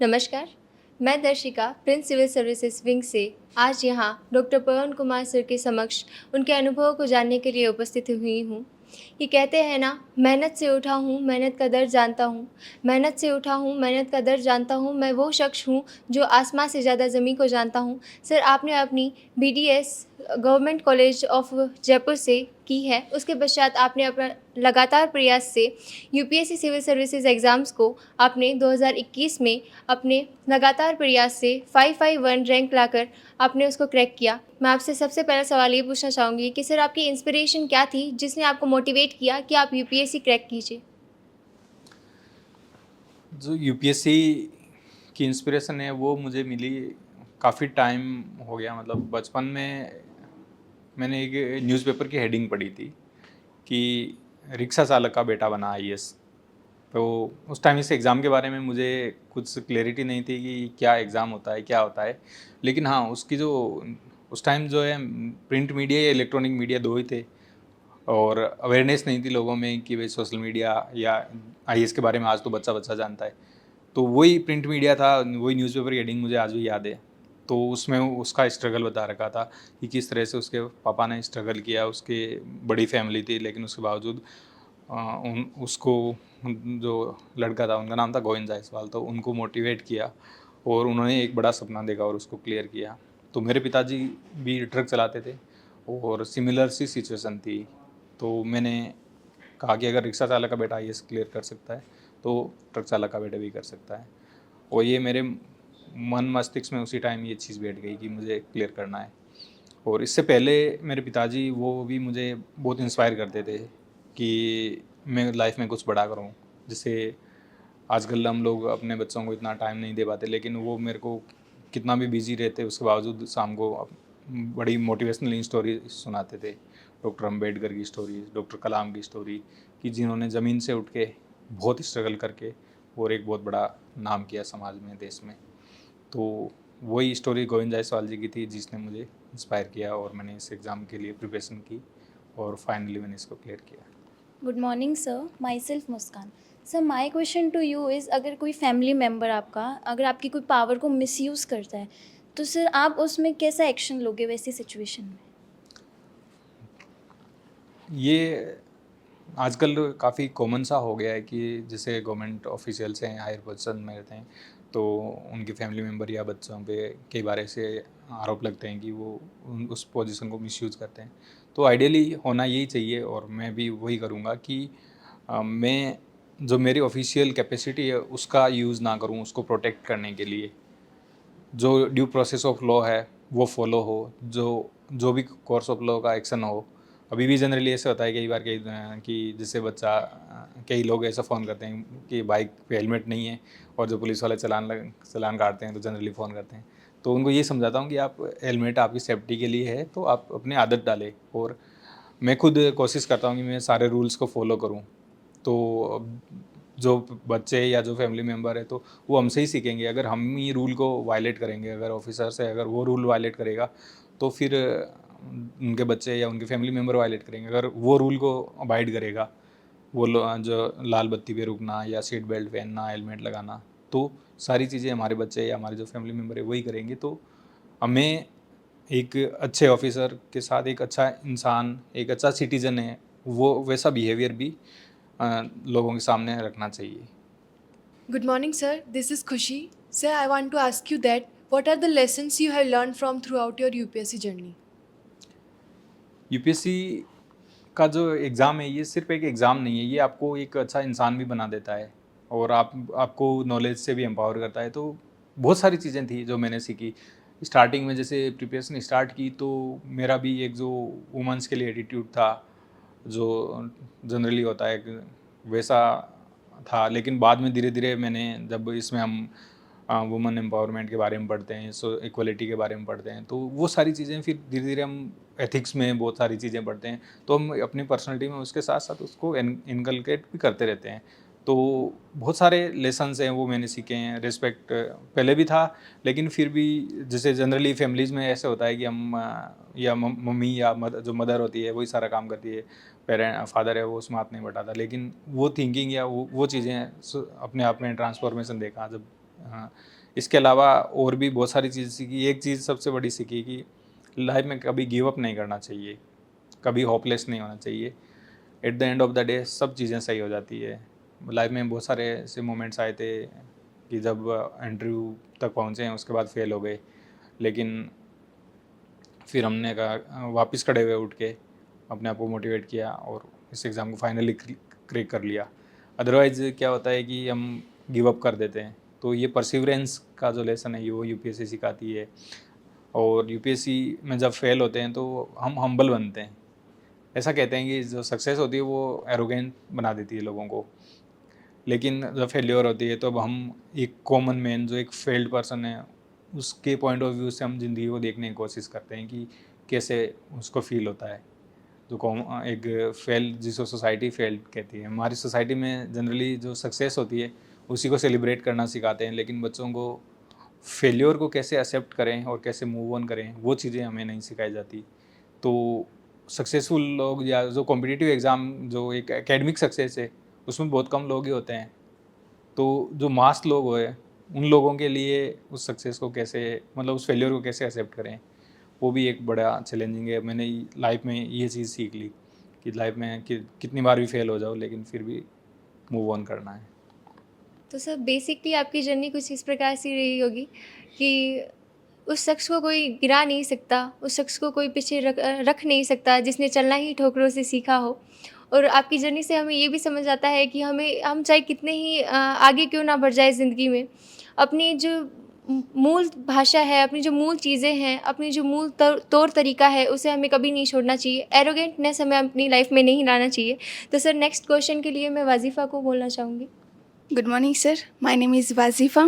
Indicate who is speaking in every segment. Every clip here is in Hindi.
Speaker 1: नमस्कार, मैं दर्शिका प्रिंस सिविल सर्विसेज विंग से आज यहाँ डॉक्टर पवन कुमार सर के समक्ष उनके अनुभवों को जानने के लिए उपस्थित हुई हूँ। ये कहते हैं ना, मेहनत से उठा हूँ, मेहनत का दर्द जानता हूँ। मेहनत से उठा हूँ, मेहनत का दर्द जानता हूँ। मैं वो शख्स हूँ जो आसमां से ज़्यादा ज़मीन को जानता हूँ। सर, आपने अपनी BDS government college of Jaipur से की है। उसके पश्चात आपने अपना लगातार प्रयास से UPSC सिविल सर्विसेज एग्ज़ाम्स को आपने 2021 में अपने लगातार प्रयास से 551 रैंक लाकर आपने उसको क्रैक किया। मैं आपसे सबसे पहला सवाल ये पूछना चाहूँगी कि सर, आपकी इंस्पिरेशन क्या थी जिसने आपको मोटिवेट किया कि आप UPSC क्रैक कीजिए?
Speaker 2: जो यूपीएससी की इंस्पिरेशन है वो मुझे मिली काफ़ी टाइम हो गया। मतलब बचपन में मैंने एक न्यूज़पेपर की हेडिंग पढ़ी थी कि रिक्शा चालक का बेटा बना आईएएस। तो उस टाइम इस एग्ज़ाम के बारे में मुझे कुछ क्लैरिटी नहीं थी कि क्या एग्ज़ाम होता है, क्या होता है। लेकिन हाँ, उसकी जो उस टाइम जो है प्रिंट मीडिया या इलेक्ट्रॉनिक मीडिया दो ही थे और अवेयरनेस नहीं थी लोगों में कि भाई सोशल मीडिया या आईएएस के बारे में आज तो बच्चा बच्चा जानता है। तो वही प्रिंट मीडिया था, वही न्यूज़पेपर की हेडिंग मुझे आज भी याद है। तो उसमें उसका स्ट्रगल बता रखा था कि किस तरह से उसके पापा ने स्ट्रगल किया। उसकी बड़ी फैमिली थी लेकिन उसके बावजूद उन उसको जो लड़का था उनका नाम था गोविंद जायसवाल, तो उनको मोटिवेट किया और उन्होंने एक बड़ा सपना देखा और उसको क्लियर किया। तो मेरे पिताजी भी ट्रक चलाते थे और सिमिलर सी सिचुएशन थी। तो मैंने कहा कि अगर रिक्शा चालक का बेटा आईएएस क्लियर कर सकता है तो ट्रक चालक का बेटा भी कर सकता है। और ये मेरे मन मस्तिष्क में उसी टाइम ये चीज़ बैठ गई कि मुझे क्लियर करना है। और इससे पहले मेरे पिताजी वो भी मुझे बहुत इंस्पायर करते थे कि मैं लाइफ में कुछ बड़ा करूं। जैसे आजकल हम लोग अपने बच्चों को इतना टाइम नहीं दे पाते, लेकिन वो मेरे को कितना भी बिजी रहते उसके बावजूद शाम को बड़ी मोटिवेशनल स्टोरी सुनाते थे। डॉक्टर अम्बेडकर की स्टोरी, डॉक्टर कलाम की स्टोरी, कि जिन्होंने ज़मीन से उठ के बहुत स्ट्रगल करके और एक बहुत बड़ा नाम किया समाज में, देश में। तो वही स्टोरी गोविंद जायसवाल जी की थी जिसने मुझे इंस्पायर किया और मैंने इस एग्ज़ाम के लिए प्रिपरेशन की और फाइनली मैंने इसको क्लियर किया।
Speaker 3: Good morning sir, myself Muskan. Sir, my question to you is, अगर कोई फैमिली मेम्बर आपका अगर आपकी कोई पावर को मिसयूज़ करता है तो सर आप उसमें कैसा एक्शन लोगे वैसी सिचुएशन में?
Speaker 2: ये आजकल काफ़ी कॉमन सा हो गया है कि जैसे गवर्नमेंट ऑफिशियल्स हैं, हायर पोजीशन में रहते हैं, तो उनके फैमिली मेम्बर या बच्चों पे कई बार ऐसे आरोप लगते हैं कि वो उस पोजीशन को मिसयूज़ करते हैं। तो आइडियली होना यही चाहिए और मैं भी वही करूँगा कि मैं जो मेरी ऑफिशियल कैपेसिटी है उसका यूज़ ना करूँ उसको प्रोटेक्ट करने के लिए। जो ड्यू प्रोसेस ऑफ लॉ है वो फॉलो हो, जो जो भी कोर्स ऑफ लॉ का एक्शन हो। अभी भी जनरली ऐसा होता है कई बार कि जैसे बच्चा कई लोग ऐसा फ़ोन करते हैं कि बाइक पे हेलमेट नहीं है और जो पुलिस वाले चालान काटते हैं तो जनरली फ़ोन करते हैं। तो उनको ये समझाता हूँ कि आप हेलमेट आपकी सेफ्टी के लिए है तो आप अपनी आदत डालें। और मैं खुद कोशिश करता हूँ कि मैं सारे रूल्स को फॉलो करूँ। तो अब जो बच्चे या जो फैमिली मेम्बर है तो वो हमसे ही सीखेंगे। अगर हम ही रूल को वायलेट करेंगे, अगर ऑफिसर से अगर वो रूल वायलेट करेगा तो फिर उनके बच्चे या उनके फैमिली मेम्बर वायलेट करेंगे। अगर वो रूल को अबाइड करेगा, वो जो लाल बत्ती पे रुकना या सीट बेल्ट पहनना, हेलमेट लगाना, तो सारी चीज़ें हमारे बच्चे या हमारे जो फैमिली मेम्बर है वही करेंगे। तो हमें एक अच्छे ऑफिसर के साथ एक अच्छा इंसान, एक अच्छा सिटीज़न है, वो वैसा बिहेवियर भी लोगों के सामने रखना चाहिए।
Speaker 4: Good morning, sir. This is Khushi. Sir, I want to ask you that what are the lessons you have learned from throughout your UPSC journey?
Speaker 2: UPSC का जो एग्ज़ाम है ये सिर्फ़ एक एग्ज़ाम नहीं है, ये आपको एक अच्छा इंसान भी बना देता है और आपको नॉलेज से भी एम्पावर करता है। तो बहुत सारी चीज़ें थी जो मैंने सीखी। स्टार्टिंग में जैसे प्रिपरेशन स्टार्ट की तो मेरा भी एक जो वुमेन्स के लिए एटीट्यूड था, जो जनरली होता है एक वैसा था। लेकिन बाद में धीरे-धीरे मैंने जब इसमें हम वुमेन एम्पावरमेंट के बारे में पढ़ते हैं, सो इक्वलिटी के बारे में पढ़ते हैं, तो वो सारी चीज़ें फिर धीरे-धीरे हम एथिक्स में बहुत सारी चीज़ें पढ़ते हैं, तो हम अपनी पर्सनैलिटी में उसके साथ-साथ उसको इनकलकेट भी करते रहते हैं। तो बहुत सारे लेसन्स हैं वो मैंने सीखे हैं। रिस्पेक्ट पहले भी था, लेकिन फिर भी जैसे जनरली फैमिलीज़ में ऐसे होता है कि हम या मम्मी या जो मदर होती है वही सारा काम करती है, फादर है वो उसमें हाथ नहीं बटाता। लेकिन वो थिंकिंग या वो चीज़ें अपने आप में ट्रांसफॉर्मेशन देखा जब इसके अलावा और भी बहुत सारी चीज़ सीखी। एक चीज़ सबसे बड़ी सीखी कि लाइफ में कभी गिव अप नहीं करना चाहिए, कभी होपलेस नहीं होना चाहिए। At the end of the day सब चीज़ें सही हो जाती है। लाइफ में बहुत सारे ऐसे मोमेंट्स आए थे कि जब इंटरव्यू तक पहुँचे हैं, उसके बाद फेल हो गए, लेकिन फिर हमने कहा वापस खड़े हुए उठ के अपने आप को मोटिवेट किया और इस एग्ज़ाम को फाइनली क्रैक कर लिया। अदरवाइज़ क्या होता है कि हम गिव अप कर देते हैं। तो ये परसिवरेंस का जो लेसन है वो यूपीएससी सिखाती है। और यूपीएससी में जब फेल होते हैं तो हम हम्बल बनते हैं। ऐसा कहते हैं कि जो सक्सेस होती है वो एरोगेंट बना देती है लोगों को, लेकिन जब फेल्योर होती है तो अब हम एक कॉमन मैन जो एक फेल्ड पर्सन है उसके पॉइंट ऑफ व्यू से हम ज़िंदगी को देखने की कोशिश करते हैं कि कैसे उसको फील होता है। जो एक फेल जिसको सोसाइटी फेल्ड कहती है, हमारी सोसाइटी में जनरली जो सक्सेस होती है उसी को सेलिब्रेट करना सिखाते हैं, लेकिन बच्चों को फेल्योर को कैसे एक्सेप्ट करें और कैसे मूव ऑन करें वो चीज़ें हमें नहीं सिखाई जाती। तो सक्सेसफुल लोग या जो कॉम्पिटिटिव एग्ज़ाम जो एक एकेडमिक सक्सेस है उसमें बहुत कम लोग ही होते हैं। तो जो मास लोग हुए उन लोगों के लिए उस सक्सेस को कैसे मतलब उस फेल्योर को कैसे एक्सेप्ट करें वो भी एक बड़ा चैलेंजिंग है। मैंने लाइफ में ये चीज़ सीख ली कि लाइफ में कि कितनी बार भी फेल हो जाओ लेकिन फिर भी मूव ऑन करना है।
Speaker 1: तो सर बेसिकली आपकी जर्नी कुछ इस प्रकार से रही होगी कि उस शख्स को कोई गिरा नहीं सकता, उस शख्स को कोई पीछे रख नहीं सकता जिसने चलना ही ठोकरों से सीखा हो। और आपकी जर्नी से हमें ये भी समझ आता है कि हम चाहे कितने ही आगे क्यों ना बढ़ जाए ज़िंदगी में, अपनी जो मूल भाषा है, अपनी जो मूल चीज़ें हैं, अपनी जो मूल तौर तरीका है, उसे हमें कभी नहीं छोड़ना चाहिए। एरोगेंटनेस हमें अपनी लाइफ में नहीं लाना चाहिए। तो सर नेक्स्ट क्वेश्चन के लिए मैं वाजिफ़ा को बोलना चाहूँगी।
Speaker 5: Good morning, sir. My name is Wazifa.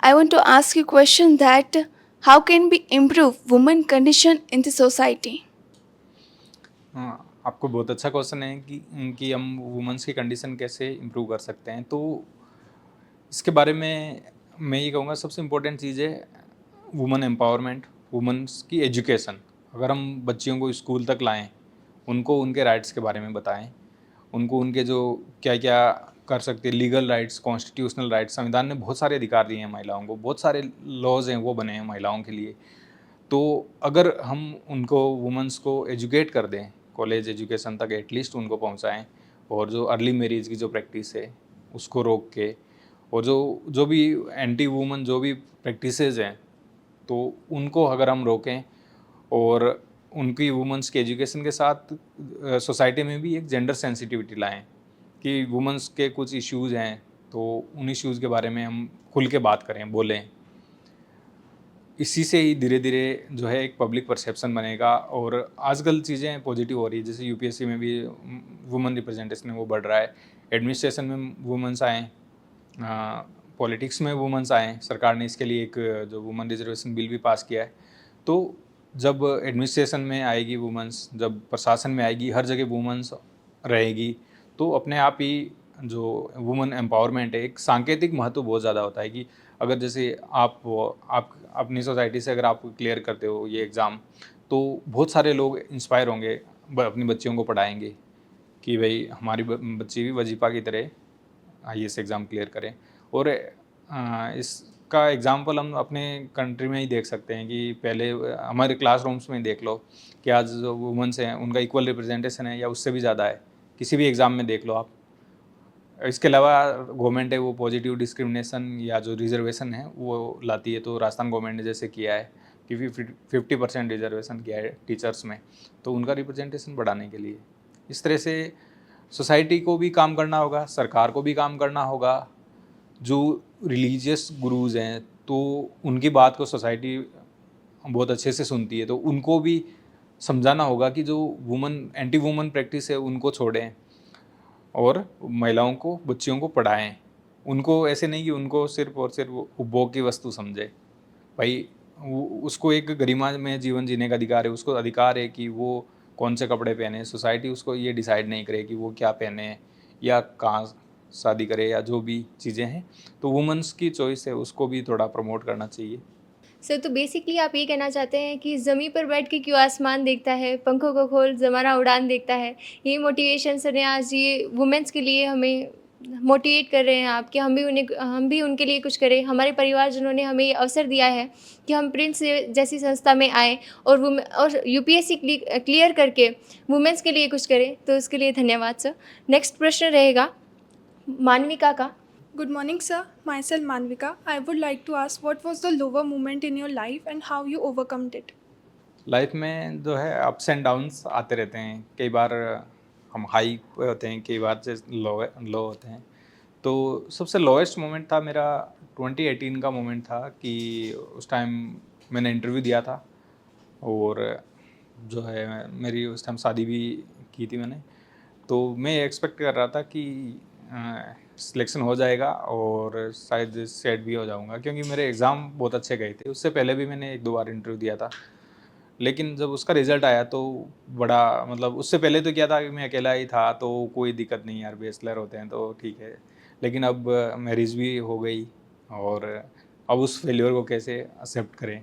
Speaker 5: I want to ask you a question that how can we improve women condition in the society?
Speaker 2: हाँ, आपको बहुत अच्छा क्वेश्चन है कि हम वुमेंस की कंडीशन कैसे इम्प्रूव कर सकते हैं। तो इसके बारे में मैं ये कहूँगा सबसे इम्पोर्टेंट चीज़ है वुमेन एम्पावरमेंट, वुमेंस की एजुकेशन। अगर हम बच्चियों को स्कूल तक लाएं, उनको उनके राइट्स के बारे में बताएं, उनको उनके जो क्या क्या कर सकते हैं लीगल राइट्स, कॉन्स्टिट्यूशनल राइट्स, संविधान ने बहुत सारे अधिकार दिए हैं महिलाओं को, बहुत सारे लॉज हैं वो बने हैं महिलाओं के लिए। तो अगर हम उनको वुमेंस को एजुकेट कर दें, कॉलेज एजुकेशन तक एटलीस्ट उनको पहुंचाएं, और जो अर्ली मैरिज की जो प्रैक्टिस है उसको रोक के, और जो भी एंटी वुमन जो भी प्रैक्टिसेस हैं तो उनको अगर हम रोकें और उनकी वुमेंस के एजुकेशन के साथ सोसाइटी में भी एक जेंडर सेंसिटिविटी लाएं कि वुमेंस के कुछ इश्यूज़ हैं तो उन इश्यूज़ के बारे में हम खुल के बात करें, बोलें। इसी से ही धीरे धीरे जो है एक पब्लिक परसेप्शन बनेगा और आजकल चीज़ें पॉजिटिव हो रही है। जैसे यूपीएससी में भी वुमेन रिप्रेजेंटेशन है वो बढ़ रहा है, एडमिनिस्ट्रेशन में वुमेंस आए, पॉलिटिक्स में वुमेंस आए। सरकार ने इसके लिए एक जो वुमेन रिजर्वेशन बिल भी पास किया है। तो जब एडमिनिस्ट्रेशन में आएगी वुमेंस, जब प्रशासन में आएगी, हर जगह वुमेंस रहेगी, तो अपने आप ही जो वुमेन एम्पावरमेंट है, एक सांकेतिक महत्व बहुत ज़्यादा होता है कि अगर जैसे आप अपनी सोसाइटी से अगर आप क्लियर करते हो ये एग्ज़ाम, तो बहुत सारे लोग इंस्पायर होंगे, अपनी बच्चियों को पढ़ाएंगे कि भाई हमारी बच्ची भी वजीफ़ा की तरह आईएएस एग्ज़ाम क्लियर करें। और इसका एग्ज़ाम्पल हम अपने कंट्री में ही देख सकते हैं कि पहले हमारे क्लासरूम्स में देख लो कि आज जो वुमेंस हैं उनका इक्वल रिप्रेजेंटेशन है या उससे भी ज़्यादा है, किसी भी एग्ज़ाम में देख लो आप। इसके अलावा गवर्नमेंट है वो पॉजिटिव डिस्क्रिमिनेशन या जो रिजर्वेशन है वो लाती है। तो राजस्थान गवर्नमेंट ने जैसे किया है कि 50% रिजर्वेशन किया है टीचर्स में, तो उनका रिप्रेजेंटेशन बढ़ाने के लिए। इस तरह से सोसाइटी को भी काम करना होगा, सरकार को भी काम करना होगा। जो रिलीजियस गुरुज हैं तो उनकी बात को सोसाइटी बहुत अच्छे से सुनती है, तो उनको भी समझाना होगा कि जो एंटी वुमन प्रैक्टिस है उनको छोड़ें और महिलाओं को, बच्चियों को पढ़ाएं। उनको ऐसे नहीं कि उनको सिर्फ और सिर्फ उपभोग की वस्तु समझे। भाई उसको एक गरिमा में जीवन जीने का अधिकार है, उसको अधिकार है कि वो कौन से कपड़े पहने। सोसाइटी उसको ये डिसाइड नहीं करे कि वो क्या पहने या कहाँ शादी करे या जो भी चीज़ें हैं। तो वुमेंस की चॉइस है, उसको भी थोड़ा प्रमोट करना चाहिए।
Speaker 1: सर तो बेसिकली आप ये कहना चाहते हैं कि ज़मीं पर बैठ के क्यों आसमान देखता है, पंखों को खोल ज़माना उड़ान देखता है। ये मोटिवेशन सर ने आज ये वुमेंस के लिए हमें मोटिवेट कर रहे हैं आप कि हम भी उनके लिए कुछ करें। हमारे परिवार जिन्होंने हमें ये अवसर दिया है कि हम प्रिंस जैसी संस्था में आएँ और यूपीएससी क्लियर करके वुमेन्स के लिए कुछ करें, तो उसके लिए धन्यवाद सर। नेक्स्ट प्रश्न रहेगा मानविका का।
Speaker 6: Good morning, sir. Myself Manvika. I would like to ask what was the lower moment in your life and how you overcome it.
Speaker 2: Life में जो है अप्स एंड डाउन्स आते रहते हैं। कई बार हम हाई पे होते हैं, कई बार से लो होते हैं। तो सबसे लोएस्ट मोमेंट था मेरा 2018 का मोमेंट था कि उस टाइम मैंने इंटरव्यू दिया था और जो है मेरी उस टाइम शादी भी की थी मैंने। तो मैं एक्सपेक्ट कर रहा था कि सिलेक्शन हो जाएगा और शायद सेट भी हो जाऊंगा, क्योंकि मेरे एग्ज़ाम बहुत अच्छे गए थे। उससे पहले भी मैंने 1-2 बार इंटरव्यू दिया था, लेकिन जब उसका रिज़ल्ट आया तो बड़ा मतलब उससे पहले तो क्या था कि मैं अकेला ही था, तो कोई दिक्कत नहीं यार, बैचलर होते हैं तो ठीक है। लेकिन अब मैरिज भी हो गई और अब उस फेल्योर को कैसे एक्सेप्ट करें,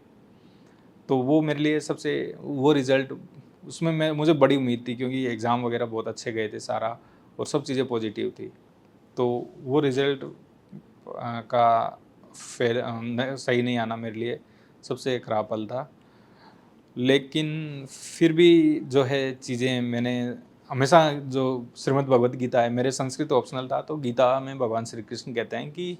Speaker 2: तो वो मेरे लिए सबसे वो रिज़ल्ट उसमें मुझे बड़ी उम्मीद थी, क्योंकि एग्ज़ाम वगैरह बहुत अच्छे गए थे सारा और सब चीज़ें पॉजिटिव थी। तो वो रिज़ल्ट का सही नहीं आना मेरे लिए सबसे ख़राब पल था। लेकिन फिर भी जो है चीज़ें मैंने हमेशा जो श्रीमद् भगवत गीता है, मेरे संस्कृत ऑप्शनल था, तो गीता में भगवान श्री कृष्ण कहते हैं कि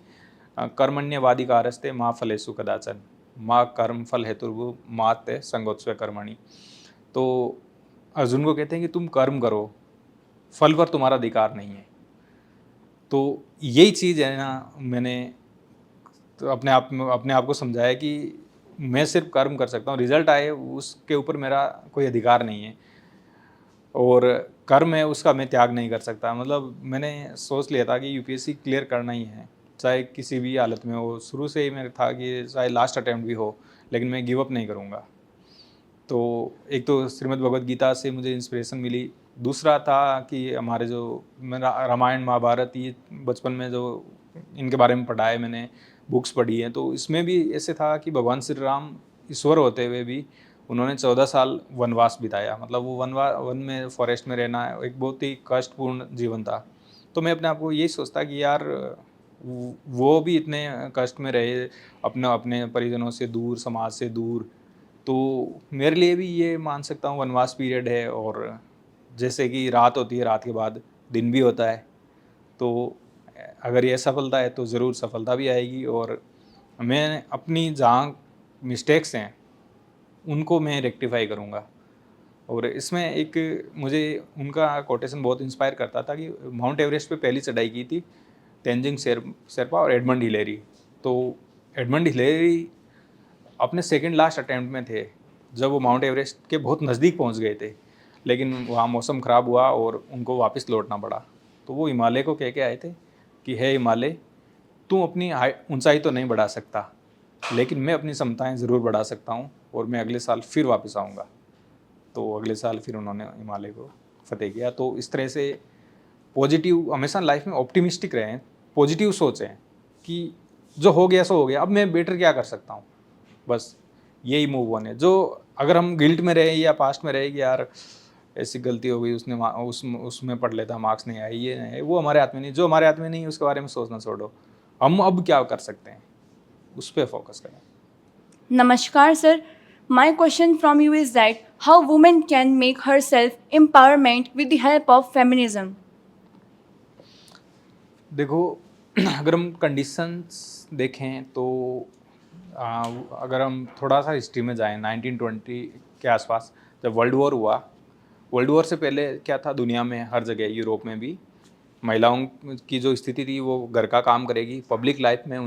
Speaker 2: कर्मण्यवाधिकारस्ते माँ फलेषु कदाचन माँ कर्म फल हेतुर्भु माँ ते संगोत्स्व कर्मणि। तो अर्जुन को कहते हैं कि तुम कर्म करो, फल पर तुम्हारा अधिकार नहीं है। तो यही चीज़ है ना, मैंने तो अपने आप को समझाया कि मैं सिर्फ कर्म कर सकता हूँ, रिजल्ट आए उसके ऊपर मेरा कोई अधिकार नहीं है, और कर्म है उसका मैं त्याग नहीं कर सकता। मतलब मैंने सोच लिया था कि यूपीएससी क्लियर करना ही है, चाहे किसी भी हालत में हो। शुरू से ही मेरा था कि चाहे लास्ट अटैम्प्ट भी हो, लेकिन मैं गिव अप नहीं करूँगा। तो एक तो श्रीमद् भगवत गीता से मुझे इंस्पिरेशन मिली, दूसरा था कि हमारे जो मेरा रामायण महाभारत, ये बचपन में जो इनके बारे में पढ़ा है मैंने, बुक्स पढ़ी हैं, तो इसमें भी ऐसे था कि भगवान श्री राम ईश्वर होते हुए भी उन्होंने 14 साल वनवास बिताया। मतलब वो वन में फॉरेस्ट में रहना एक बहुत ही कष्टपूर्ण जीवन था। तो मैं अपने आप को यही सोचता कि यार वो भी इतने कष्ट में रहे, अपने परिजनों से दूर, समाज से दूर, तो मेरे लिए भी ये मान सकता हूँ वनवास पीरियड है। और जैसे कि रात होती है, रात के बाद दिन भी होता है, तो अगर ये सफलता है तो ज़रूर सफलता भी आएगी। और मैं अपनी जहाँ मिस्टेक्स हैं उनको मैं रेक्टिफाई करूँगा। और इसमें एक मुझे उनका कोटेशन बहुत इंस्पायर करता था कि माउंट एवरेस्ट पे पहली चढ़ाई की थी तेंजिंग शेरपा और एडमंड हिलेरी। तो एडमंड हिलेरी अपने सेकंड लास्ट अटैम्प्ट में थे जब वो माउंट एवरेस्ट के बहुत नज़दीक पहुंच गए थे, लेकिन वहाँ मौसम ख़राब हुआ और उनको वापस लौटना पड़ा। तो वो हिमालय को कह के आए थे कि हे हिमालय, तू अपनी ऊंचाई तो नहीं बढ़ा सकता, लेकिन मैं अपनी क्षमताएं ज़रूर बढ़ा सकता हूँ और मैं अगले साल फिर वापस आऊँगा। तो अगले साल फिर उन्होंने हिमालय को फतेह किया। तो इस तरह से पॉजिटिव हमेशा लाइफ में ऑप्टिमिस्टिक रहें, पॉजिटिव सोचें कि जो हो गया सो हो गया, अब मैं बेटर क्या कर सकता हूँ, बस यही मूव ऑन है। जो अगर हम गिल्ट में रहे या पास्ट में रहे कि यार ऐसी गलती हो गई, उसमें पढ़ लेता, मार्क्स नहीं आए, ये नहीं, वो हमारे हाथ में नहीं। जो हमारे हाथ में नहीं उसके बारे में सोचना छोड़ो, हम अब क्या कर सकते हैं उस पर फोकस करें।
Speaker 3: Namaskar, sir. My question from you is that how women can make herself empowerment with the help of feminism?
Speaker 2: देखो, अगर हम कंडीशंस देखें तो अगर हम थोड़ा सा हिस्ट्री में जाएं 1920 के आसपास, जब वर्ल्ड वॉर हुआ, वर्ल्ड वॉर से पहले क्या था, दुनिया में हर जगह, यूरोप में भी महिलाओं की जो स्थिति थी वो घर का काम करेगी, पब्लिक लाइफ में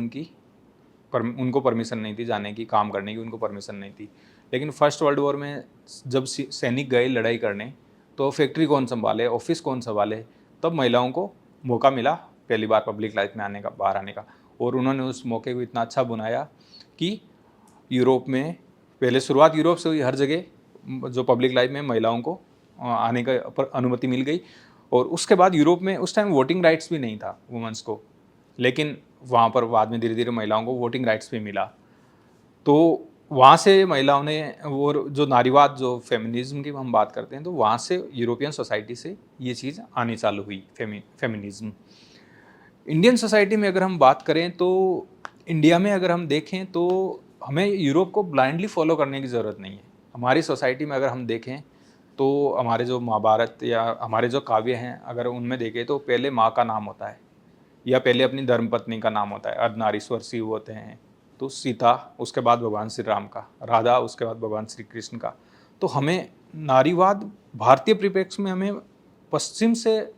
Speaker 2: उनको परमिशन नहीं थी जाने की, काम करने की उनको परमिशन नहीं थी। लेकिन फर्स्ट वर्ल्ड वॉर में जब सैनिक गए लड़ाई करने, तो फैक्ट्री कौन संभाले, ऑफिस कौन संभाले, तब महिलाओं को मौका मिला पहली बार पब्लिक लाइफ में आने का, बाहर आने का। और उन्होंने उस मौके को इतना अच्छा बनाया कि यूरोप में पहले शुरुआत यूरोप से हुई, हर जगह जो पब्लिक लाइफ में महिलाओं को आने का अनुमति मिल गई। और उसके बाद यूरोप में उस टाइम वोटिंग राइट्स भी नहीं था वुमेंस को, लेकिन वहाँ पर बाद में धीरे धीरे महिलाओं को वोटिंग राइट्स भी मिला। तो वहाँ से महिलाओं ने, और जो नारीवाद, जो फेमिनिज्म की हम बात करते हैं, तो वहाँ से यूरोपियन सोसाइटी से ये चीज़ आनी चालू हुई, फेमिनिज्म। इंडियन सोसाइटी में अगर हम बात करें तो इंडिया में अगर हम देखें तो हमें यूरोप को ब्लाइंडली फॉलो करने की ज़रूरत नहीं है। हमारी सोसाइटी में अगर हम देखें तो हमारे जो महाभारत या हमारे जो काव्य हैं अगर उनमें देखें तो पहले माँ का नाम होता है या पहले अपनी धर्मपत्नी का नाम होता है। अर्धनारीश्वर शिव होते हैं, तो सीता, उसके बाद भगवान श्री राम का, राधा, उसके बाद भगवान श्री कृष्ण का। तो हमें नारीवाद भारतीय परिप्रेक्ष्य में हमें पश्चिम से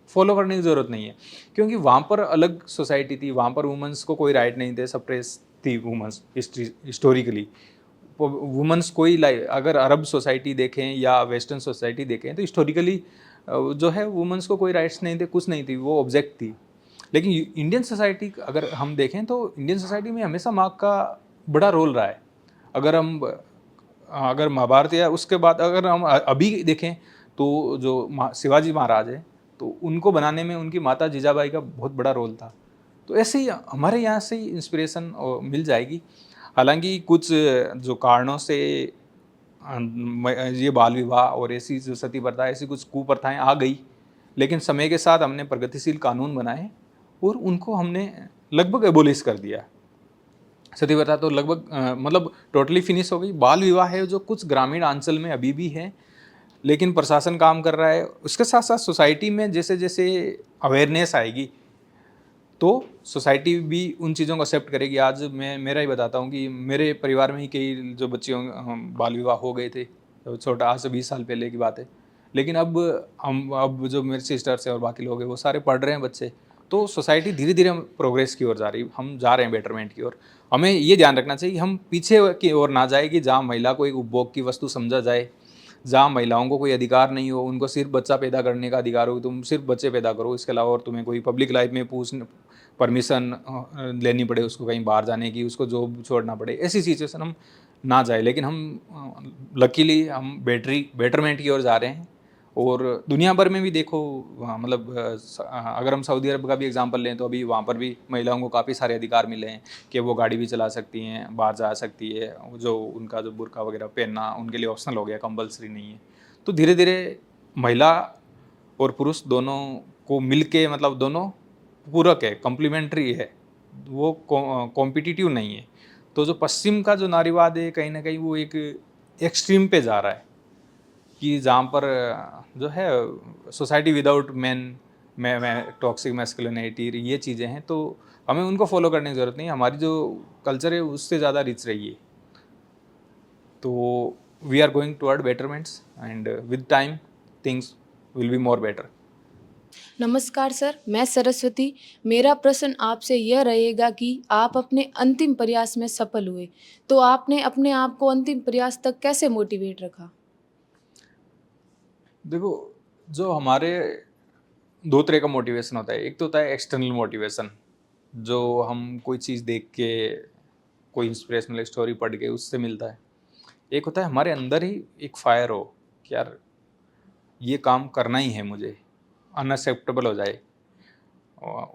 Speaker 2: फॉलो करने की ज़रूरत नहीं है, क्योंकि वहाँ पर अलग सोसाइटी थी, वहाँ पर वुमेंस को कोई राइट नहीं थे, सप्रेस थी वुमेंस हिस्टोरिकली। वुमेंस कोई अगर अरब सोसाइटी देखें या वेस्टर्न सोसाइटी देखें तो हिस्टोरिकली जो है वुमेंस को कोई राइट्स नहीं थे, कुछ नहीं थी, वो ऑब्जेक्ट थी। लेकिन इंडियन सोसाइटी अगर हम देखें तो इंडियन सोसाइटी में हमेशा माँ का बड़ा रोल रहा है। अगर महाभारत या उसके बाद अगर हम अभी देखें तो जो शिवाजी महाराज है तो उनको बनाने में उनकी माता जीजाबाई का बहुत बड़ा रोल था। तो ऐसे ही हमारे यहाँ से ही इंस्पिरेशन मिल जाएगी। हालांकि कुछ जो कारणों से ये बाल विवाह और ऐसी जो सती प्रथा, ऐसी कुछ कुप्रथाएं आ गई, लेकिन समय के साथ हमने प्रगतिशील कानून बनाए और उनको हमने लगभग एबोलिश कर दिया। सती प्रथा तो लगभग मतलब टोटली फिनिश हो गई। बाल विवाह है जो कुछ ग्रामीण अंचल में अभी भी है, लेकिन प्रशासन काम कर रहा है। उसके साथ साथ सोसाइटी में जैसे जैसे अवेयरनेस आएगी तो सोसाइटी भी उन चीज़ों को एक्सेप्ट करेगी। आज मैं मेरा ही बताता हूँ कि मेरे परिवार में ही कई जो बच्चियों बाल विवाह हो गए थे, तो छोटा, आज से 20 साल पहले की बात है। लेकिन अब जो मेरे सिस्टर्स हैं और बाकी लोग हैं वो सारे पढ़ रहे हैं बच्चे। तो सोसाइटी धीरे धीरे प्रोग्रेस की ओर जा रही, हम जा रहे हैं बेटरमेंट की ओर। हमें ये ध्यान रखना चाहिए कि हम पीछे की ओर ना जाए कि जहाँ महिला को एक उपभोग की वस्तु समझा जाए, जहाँ महिलाओं को कोई अधिकार नहीं हो, उनको सिर्फ बच्चा पैदा करने का अधिकार हो, तुम सिर्फ बच्चे पैदा करो, इसके अलावा और तुम्हें कोई पब्लिक लाइफ में परमिशन लेनी पड़े, उसको कहीं बाहर जाने की, उसको जॉब छोड़ना पड़े, ऐसी सिचुएशन हम ना जाए। लेकिन हम लकीली हम बेटरमेंट की ओर जा रहे हैं। और दुनिया भर में भी देखो, मतलब अगर हम सऊदी अरब का भी एग्जांपल लें तो अभी वहाँ पर भी महिलाओं को काफ़ी सारे अधिकार मिले हैं कि वो गाड़ी भी चला सकती हैं, बाहर जा सकती है, जो उनका जो बुर्का वगैरह पहनना उनके लिए ऑप्शनल हो गया, कंपल्सरी नहीं है। तो धीरे धीरे महिला और पुरुष दोनों को मिल के, मतलब दोनों पूरक है, कॉम्प्लीमेंट्री है, वो कॉम्पिटिटिव नहीं है। तो जो पश्चिम का जो नारीवाद है कहीं ना कहीं वो एक एक्सट्रीम पे जा रहा है कि जहाँ पर जो है society without man, toxic masculinity, ये चीज़ें हैं, तो हमें उनको फॉलो करने की ज़रूरत नहीं है। हमारी जो कल्चर है उससे ज़्यादा रिच रही है। तो we are going toward betterments and with time things will be more better.
Speaker 7: नमस्कार सर, मैं सरस्वती। मेरा प्रश्न आपसे यह रहेगा कि आप अपने अंतिम प्रयास में सफल हुए, तो आपने अपने आप को अंतिम प्रयास तक कैसे मोटिवेट रखा?
Speaker 2: देखो, जो हमारे दो तरह का मोटिवेशन होता है। एक तो होता है एक्सटर्नल मोटिवेशन, जो हम कोई चीज़ देख के, कोई इंस्पिरेशनल स्टोरी पढ़ के उससे मिलता है। एक होता है हमारे अंदर ही एक फायर हो कि यार ये काम करना ही है मुझे, अनएक्सेप्टेबल हो जाए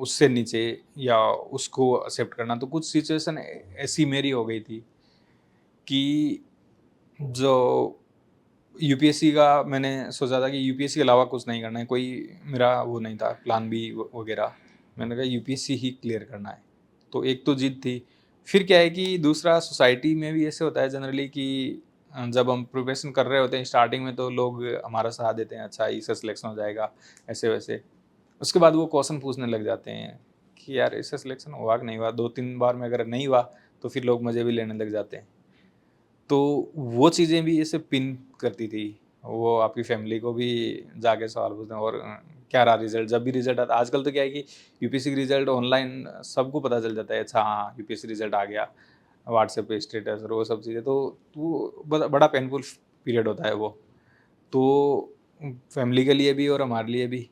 Speaker 2: उससे नीचे या उसको एक्सेप्ट करना। तो कुछ सिचुएशन ऐसी मेरी हो गई थी कि जो यूपीएससी का मैंने सोचा था कि यूपीएससी के अलावा कुछ नहीं करना है, कोई मेरा वो नहीं था प्लान बी वगैरह। मैंने कहा यूपीएससी ही क्लियर करना है। तो एक तो जिद थी। फिर क्या है कि दूसरा, सोसाइटी में भी ऐसे होता है जनरली कि जब हम प्रिपरेशन कर रहे होते हैं स्टार्टिंग में तो लोग हमारा साथ देते हैं, अच्छा इसका सिलेक्शन हो जाएगा, ऐसे वैसे। उसके बाद वो क्वेश्चन पूछने लग जाते हैं कि यार इसका सिलेक्शन हुआ कि नहीं हुआ। 2-3 बार में अगर नहीं हुआ तो फिर लोग मज़े भी लेने लग जाते हैं। तो वो चीज़ें भी ऐसे पिन करती थी। वो आपकी फैमिली को भी जाके सवाल पूछते हैं, और क्या रहा रिजल्ट। जब भी रिजल्ट आता, आजकल तो क्या है कि यूपीएससी की रिजल्ट ऑनलाइन सबको पता चल जाता है, अच्छा हाँ यूपीएससी रिजल्ट आ गया, व्हाट्सएप पे स्टेटस और वो सब चीज़ें। तो वो बड़ा पेनफुल पीरियड होता है वो, तो फैमिली के लिए भी और हमारे लिए भी।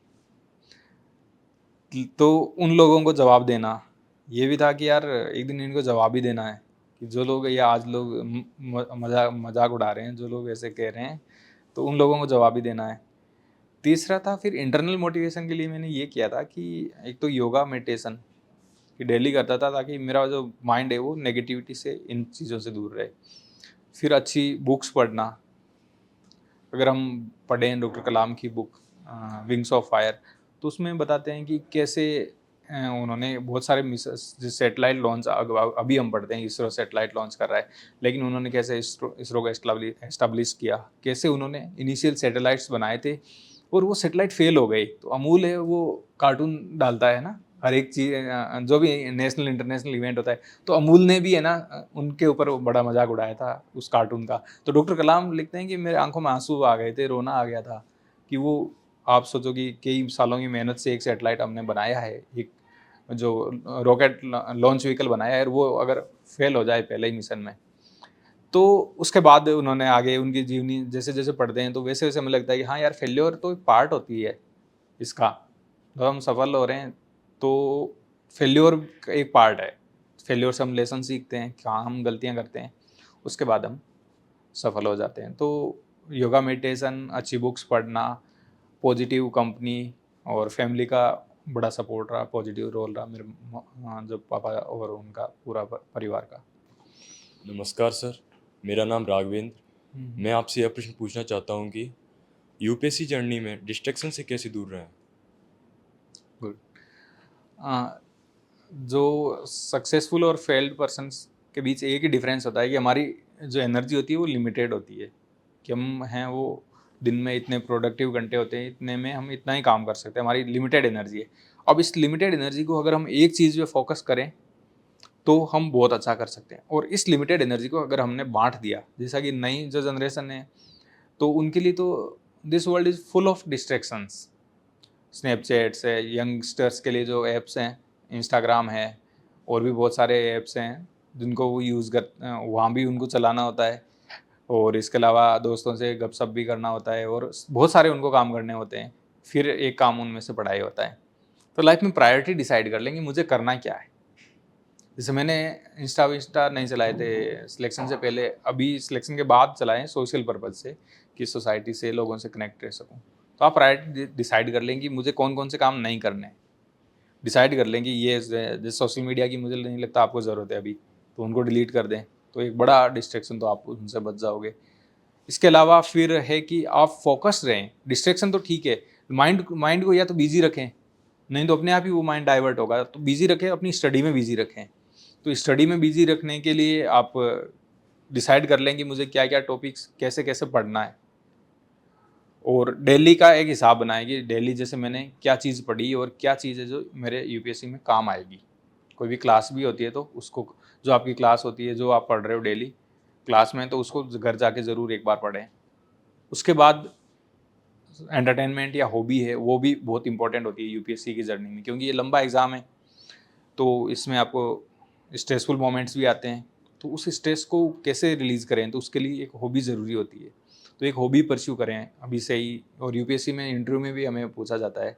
Speaker 2: तो उन लोगों को जवाब देना ये भी था कि यार एक दिन इनको जवाब ही देना है कि जो लोग या आज लोग मजाक उड़ा रहे हैं, जो लोग ऐसे कह रहे हैं, तो उन लोगों को जवाब ही देना है। तीसरा था फिर इंटरनल मोटिवेशन के लिए मैंने ये किया था कि एक तो योगा मेडिटेशन कि डेली करता था ताकि मेरा जो माइंड है वो नेगेटिविटी से, इन चीज़ों से दूर रहे। फिर अच्छी बुक्स पढ़ना। अगर हम पढ़ें डॉक्टर कलाम की बुक विंग्स ऑफ फायर, तो उसमें बताते हैं कि कैसे उन्होंने बहुत सारे सैटेलाइट लॉन्च अभी हम पढ़ते हैं इसरो सैटेलाइट लॉन्च कर रहा है, लेकिन उन्होंने कैसे इसरो को एस्टाब्लिश किया, कैसे उन्होंने इनिशियल सैटेलाइट्स बनाए थे और वो सैटेलाइट फेल हो गई। तो अमूल है वो कार्टून डालता है ना हर एक चीज़, जो भी नेशनल इंटरनेशनल इवेंट होता है, तो अमूल ने भी है ना उनके ऊपर बड़ा मजाक उड़ाया था उस कार्टून का। तो डॉक्टर कलाम लिखते हैं कि मेरे आंखों में आंसू आ गए थे, रोना आ गया था कि वो, आप सोचो कि कई सालों की मेहनत से एक सैटेलाइट हमने बनाया है, एक जो रॉकेट लॉन्च व्हीकल बनाया है, और वो अगर फेल हो जाए पहले ही मिशन में, तो उसके बाद उन्होंने आगे उनकी जीवनी जैसे जैसे पढ़ते हैं तो वैसे वैसे हमें लगता है कि हाँ यार, फेल्योर तो एक पार्ट होती है इसका। जब हम सफल हो रहे हैं तो फेल्योर एक पार्ट है, फेल्योर से हम लेसन सीखते हैं, कहाँ हम गलतियाँ करते हैं, उसके बाद हम सफल हो जाते हैं। तो योगा, मेडिटेशन, अच्छी बुक्स पढ़ना, पॉजिटिव कंपनी और फैमिली का बड़ा सपोर्ट रहा, पॉजिटिव रोल रहा मेरे जो पापा और उनका पूरा परिवार का।
Speaker 8: नमस्कार सर, मेरा नाम राघवेंद्र। मैं आपसे यह प्रश्न पूछना चाहता हूँ कि यूपीएससी जर्नी में डिस्ट्रैक्शन से कैसे दूर रहें?
Speaker 2: गुड। जो सक्सेसफुल और फेल्ड पर्सन्स के बीच एक ही डिफरेंस होता है कि हमारी जो एनर्जी होती है वो लिमिटेड होती है, कि हम हैं वो दिन में इतने प्रोडक्टिव घंटे होते हैं, इतने में हम इतना ही काम कर सकते हैं, हमारी लिमिटेड एनर्जी है। अब इस लिमिटेड एनर्जी को अगर हम एक चीज़ पे फोकस करें तो हम बहुत अच्छा कर सकते हैं, और इस लिमिटेड एनर्जी को अगर हमने बांट दिया, जैसा कि नई जो जनरेशन है तो उनके लिए तो this world is full of distractions. Snapchats है, यंगस्टर्स के लिए जो ऐप्स हैं, इंस्टाग्राम है, और भी बहुत सारे ऐप्स हैं जिनको वो यूज़ कर, वहाँ भी उनको चलाना होता है, और इसके अलावा दोस्तों से गपशप भी करना होता है, और बहुत सारे उनको काम करने होते हैं। फिर एक काम उनमें से पढ़ाई होता है। तो लाइफ में प्रायोरिटी डिसाइड कर लेंगे मुझे करना क्या है। जैसे मैंने इंस्टा नहीं चलाए थे सिलेक्शन से पहले, अभी सिलेक्शन के बाद चलाए हैं सोशल पर्पज़ से, कि सोसाइटी से, लोगों से कनेक्ट रह सकूँ। तो आप प्रायोरिटी डिसाइड कर लें कि मुझे कौन कौन से काम नहीं करने हैं। डिसाइड कर लें कि ये जैसे सोशल मीडिया की मुझे नहीं लगता आपको ज़रूरत है अभी, तो उनको डिलीट कर दें, तो एक बड़ा डिस्ट्रैक्शन तो आप उनसे बच जाओगे। इसके अलावा फिर है कि आप फोकस्ड रहें। डिस्ट्रैक्शन तो ठीक है, माइंड को या तो बिजी रखें, नहीं तो अपने आप ही वो माइंड डाइवर्ट होगा। तो बिजी रखें, अपनी स्टडी में बिजी रखें। तो स्टडी में बिजी रखने के लिए आप डिसाइड कर लें कि मुझे क्या क्या टॉपिक्स कैसे कैसे पढ़ना है, और डेली का एक हिसाब बनाएं कि डेली जैसे मैंने क्या चीज़ पढ़ी और क्या चीज़ है जो मेरे यूपीएससी में काम आएगी। कोई भी क्लास भी होती है तो उसको, जो आपकी क्लास होती है, जो आप पढ़ रहे हो डेली क्लास में, तो उसको घर जाके ज़रूर एक बार पढ़ें। उसके बाद एंटरटेनमेंट या हॉबी है, वो भी बहुत इंपॉर्टेंट होती है यूपीएससी की जर्नी में, क्योंकि ये लंबा एग्ज़ाम है, तो इसमें आपको स्ट्रेसफुल मोमेंट्स भी आते हैं। तो उस स्ट्रेस को कैसे रिलीज़ करें, तो उसके लिए एक हॉबी ज़रूरी होती है। तो एक हॉबी परस्यू करें अभी से ही। और यूपीएससी में इंटरव्यू में भी हमें पूछा जाता है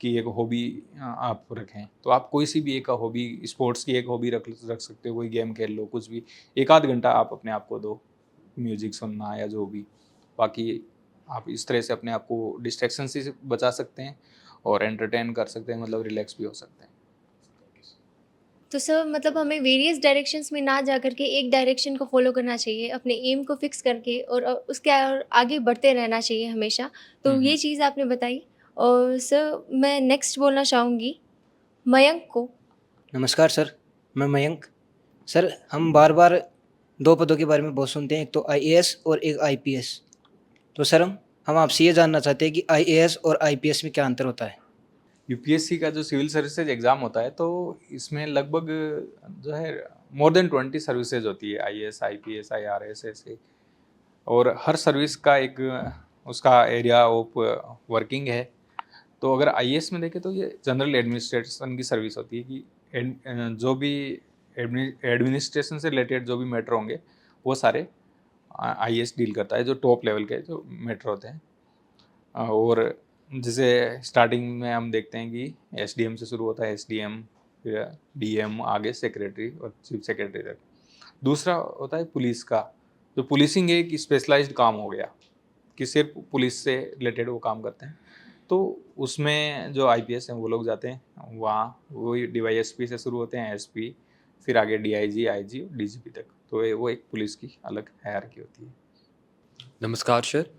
Speaker 2: कि एक हॉबी आप रखें, तो आप कोई सी भी एक हॉबी, स्पोर्ट्स की एक हॉबी रख सकते हो, कोई गेम खेल लो, कुछ भी, एक आध घंटा आप अपने आप को दो, म्यूजिक सुनना या जो भी। बाकी आप इस तरह से अपने आप को डिस्ट्रैक्शन से बचा सकते हैं और एंटरटेन कर सकते हैं, मतलब रिलैक्स भी हो सकते हैं।
Speaker 1: तो सर मतलब हमें वेरियस डायरेक्शंस में ना जा करके एक डायरेक्शन को फॉलो करना चाहिए, अपने एम को फिक्स करके, और उसके आगे बढ़ते रहना चाहिए हमेशा। तो ये चीज़ आपने बताई। और सर मैं नेक्स्ट बोलना चाहूँगी मयंक को।
Speaker 9: नमस्कार सर, मैं मयंक। सर, हम बार बार दो पदों के बारे में बहुत सुनते हैं, एक तो आईएएस और एक आईपीएस। तो सर हम आपसे ये जानना चाहते हैं कि आईएएस और आईपीएस में क्या अंतर होता है?
Speaker 2: यूपीएससी का जो सिविल सर्विसेज एग्ज़ाम होता है, तो इसमें लगभग जो है मोर देन 20 सर्विसेज होती है, आईएएस, आईपीएस, आईआरएस, ऐसे। और हर सर्विस का एक उसका एरिया ऑफ वर्किंग है। तो अगर आईएएस में देखें तो ये जनरल एडमिनिस्ट्रेशन की सर्विस होती है, कि जो भी एडमिनिस्ट्रेशन से रिलेटेड जो भी मैटर होंगे वो सारे आईएएस डील करता है, जो टॉप लेवल के जो मैटर होते हैं। और जैसे स्टार्टिंग में हम देखते हैं कि एसडीएम से शुरू होता है, एसडीएम, फिर डीएम, आगे सेक्रेटरी और चीफ सेक्रेटरी तक। दूसरा होता है पुलिस का, जो पुलिसिंग एक स्पेशलाइज्ड काम हो गया कि सिर्फ पुलिस से रिलेटेड वो काम करते हैं। तो उसमें जो आईपीएस हैं वो लोग जाते हैं वहाँ, वही डीवाईएसपी से शुरू होते हैं, एसपी, फिर आगे डीआईजी, आईजी और डीजीपी तक। तो वो एक पुलिस की अलग हायरार्की होती है।
Speaker 10: नमस्कार सर,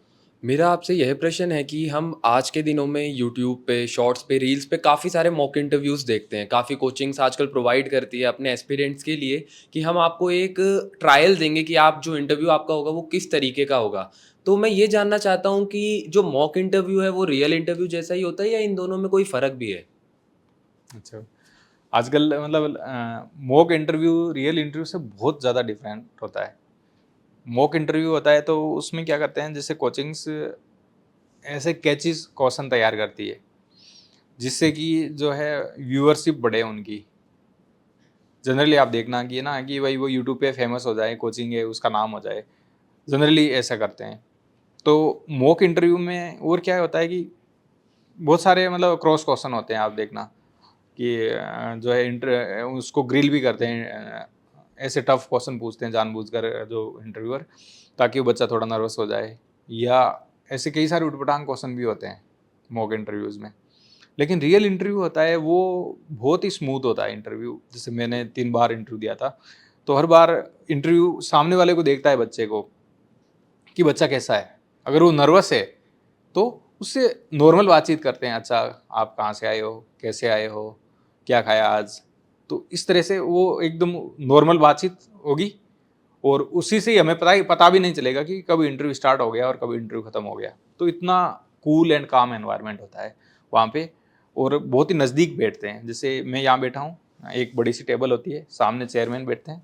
Speaker 10: मेरा आपसे यह प्रश्न है कि हम आज के दिनों में यूट्यूब पे, शॉर्ट्स पे, रील्स पे काफ़ी सारे मॉक इंटरव्यूज़ देखते हैं। काफ़ी कोचिंग्स आजकल प्रोवाइड करती है अपने एस्पिरेंट्स के लिए कि हम आपको एक ट्रायल देंगे कि आप जो इंटरव्यू आपका होगा वो किस तरीके का होगा। तो मैं ये जानना चाहता हूँ कि जो मॉक इंटरव्यू है वो रियल इंटरव्यू जैसा ही होता है या इन दोनों में कोई फ़र्क भी है?
Speaker 2: अच्छा, आजकल मतलब मॉक इंटरव्यू रियल इंटरव्यू से बहुत ज़्यादा डिफरेंट होता है। मॉक इंटरव्यू होता है तो उसमें क्या करते हैं, जैसे कोचिंग्स ऐसे कैचीज क्वेश्चन तैयार करती है जिससे कि जो है व्यूअरशिप बढ़े उनकी। जनरली आप देखना कि ना कि भाई वो यूट्यूब पे फेमस हो जाए, कोचिंग है उसका नाम हो जाए, जनरली ऐसा करते हैं। तो मॉक इंटरव्यू में और क्या होता है कि बहुत सारे मतलब क्रॉस क्वेश्चन होते हैं, आप देखना कि जो है उसको ग्रिल भी करते हैं, ऐसे टफ क्वेश्चन पूछते हैं जानबूझकर जो इंटरव्यूअर, ताकि वो बच्चा थोड़ा नर्वस हो जाए, या ऐसे कई सारे उटपटांग क्वेश्चन भी होते हैं मॉक इंटरव्यूज़ में। लेकिन रियल इंटरव्यू होता है वो बहुत ही स्मूथ होता है इंटरव्यू। जैसे मैंने 3 बार इंटरव्यू दिया था, तो हर बार इंटरव्यू सामने वाले को देखता है बच्चे को कि बच्चा कैसा है। अगर वो नर्वस है तो उससे नॉर्मल बातचीत करते हैं, अच्छा आप कहाँ से आए हो, कैसे आए हो, क्या खाया आज। तो इस तरह से वो एकदम नॉर्मल बातचीत होगी और उसी से ही हमें पता भी नहीं चलेगा कि कब इंटरव्यू स्टार्ट हो गया और कब इंटरव्यू खत्म हो गया। तो इतना कूल एंड काम एनवायरनमेंट होता है वहाँ पे, और बहुत ही नज़दीक बैठते हैं। जैसे मैं यहाँ बैठा हूँ, एक बड़ी सी टेबल होती है, सामने चेयरमैन बैठते हैं,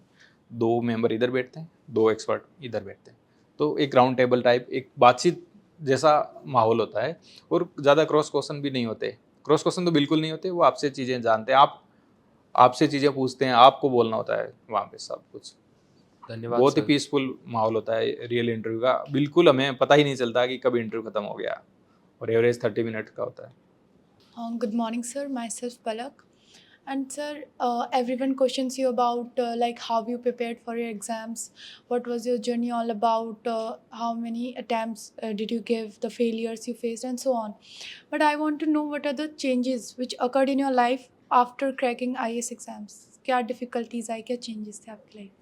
Speaker 2: 2 मेंबर इधर बैठते हैं, 2 एक्सपर्ट इधर बैठते हैं। तो एक राउंड टेबल टाइप एक बातचीत जैसा माहौल होता है, और ज़्यादा क्रॉस क्वेश्चन भी नहीं होते। क्रॉस क्वेश्चन तो बिल्कुल नहीं होते, वो आपसे चीज़ें जानते हैं, आपसे चीज़ें पूछते हैं, आपको बोलना होता है वहाँ पे सब कुछ।
Speaker 10: धन्यवाद
Speaker 2: बहुत ही
Speaker 10: सर।
Speaker 2: पीसफुल माहौल होता है रियल इंटरव्यू का। बिल्कुल हमें पता ही नहीं चलता कि कब इंटरव्यू खत्म हो गया, और एवरेज 30 मिनट का होता है।
Speaker 4: Good morning, sir. Myself Palak. And sir, everyone questions you about like how you prepared for your exams. What was your journey all about? How many attempts did you give? The failures you faced, and so on. But I want to know what are the changes which occurred in your life after cracking IAS exams. क्या difficulties आई, क्या changes थे आपकी life?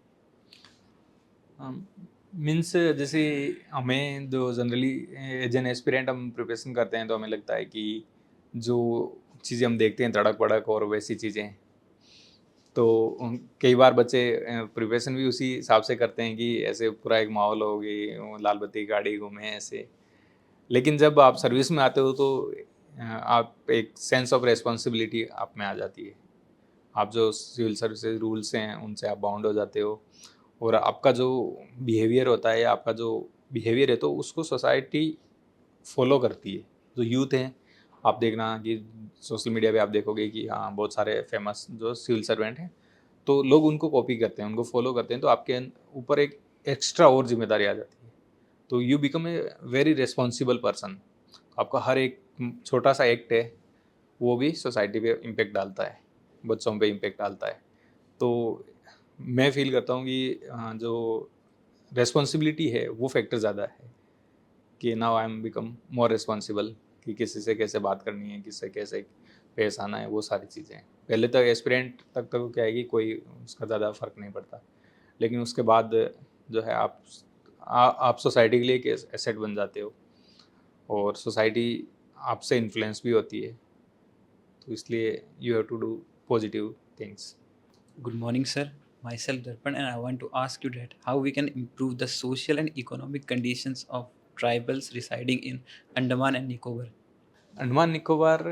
Speaker 2: मीन्स जैसे हमें जो जनरली एज एन एस्पिरेंट हम प्रिपरेशन करते हैं, तो हमें लगता है कि जो चीज़ें हम देखते हैं तड़क भड़क और वैसी चीज़ें, तो कई बार बच्चे प्रिपरेशन भी उसी हिसाब से करते हैं कि ऐसे पूरा एक माहौल होगी, वो लाल बत्ती की गाड़ी घूमे ऐसे। लेकिन जब आप सर्विस में आते हो तो आप एक सेंस ऑफ रिस्पॉन्सिबिलिटी आप में आ जाती है। आप जो सिविल सर्विसेज रूल्स हैं उनसे आप बाउंड हो जाते हो, और आपका जो बिहेवियर होता है, आपका जो बिहेवियर है, तो उसको सोसाइटी फॉलो करती है। जो यूथ हैं, आप देखना कि सोशल मीडिया पे आप देखोगे कि हाँ बहुत सारे फेमस जो सिविल सर्वेंट हैं, तो लोग उनको कॉपी करते हैं, उनको फॉलो करते हैं, तो आपके ऊपर एक एक्स्ट्रा और जिम्मेदारी आ जाती है। तो you become a very responsible person. आपका हर एक छोटा सा एक्ट है वो भी सोसाइटी पे इम्पेक्ट डालता है, बच्चों पे इम्पेक्ट डालता है। तो मैं फील करता हूँ कि जो रेस्पॉन्सिबिलिटी है वो फैक्टर ज़्यादा है, कि now I am become more responsible, कि किसी से कैसे बात करनी है, किससे कैसे पेश आना है, वो सारी चीज़ें। पहले तक एस्पिरेंट तक तो क्या है कि कोई उसका ज़्यादा फ़र्क नहीं पड़ता, लेकिन उसके बाद जो है आप सोसाइटी के लिए एक एसेट बन जाते हो, और सोसाइटी आपसे इन्फ्लुएंस भी होती है, तो इसलिए you have to do positive things.
Speaker 11: Good morning, sir. Myself Darpan, and I want to ask you that how we can improve the social and economic conditions of tribals residing in Andaman and Nicobar.
Speaker 2: Andaman Nicobar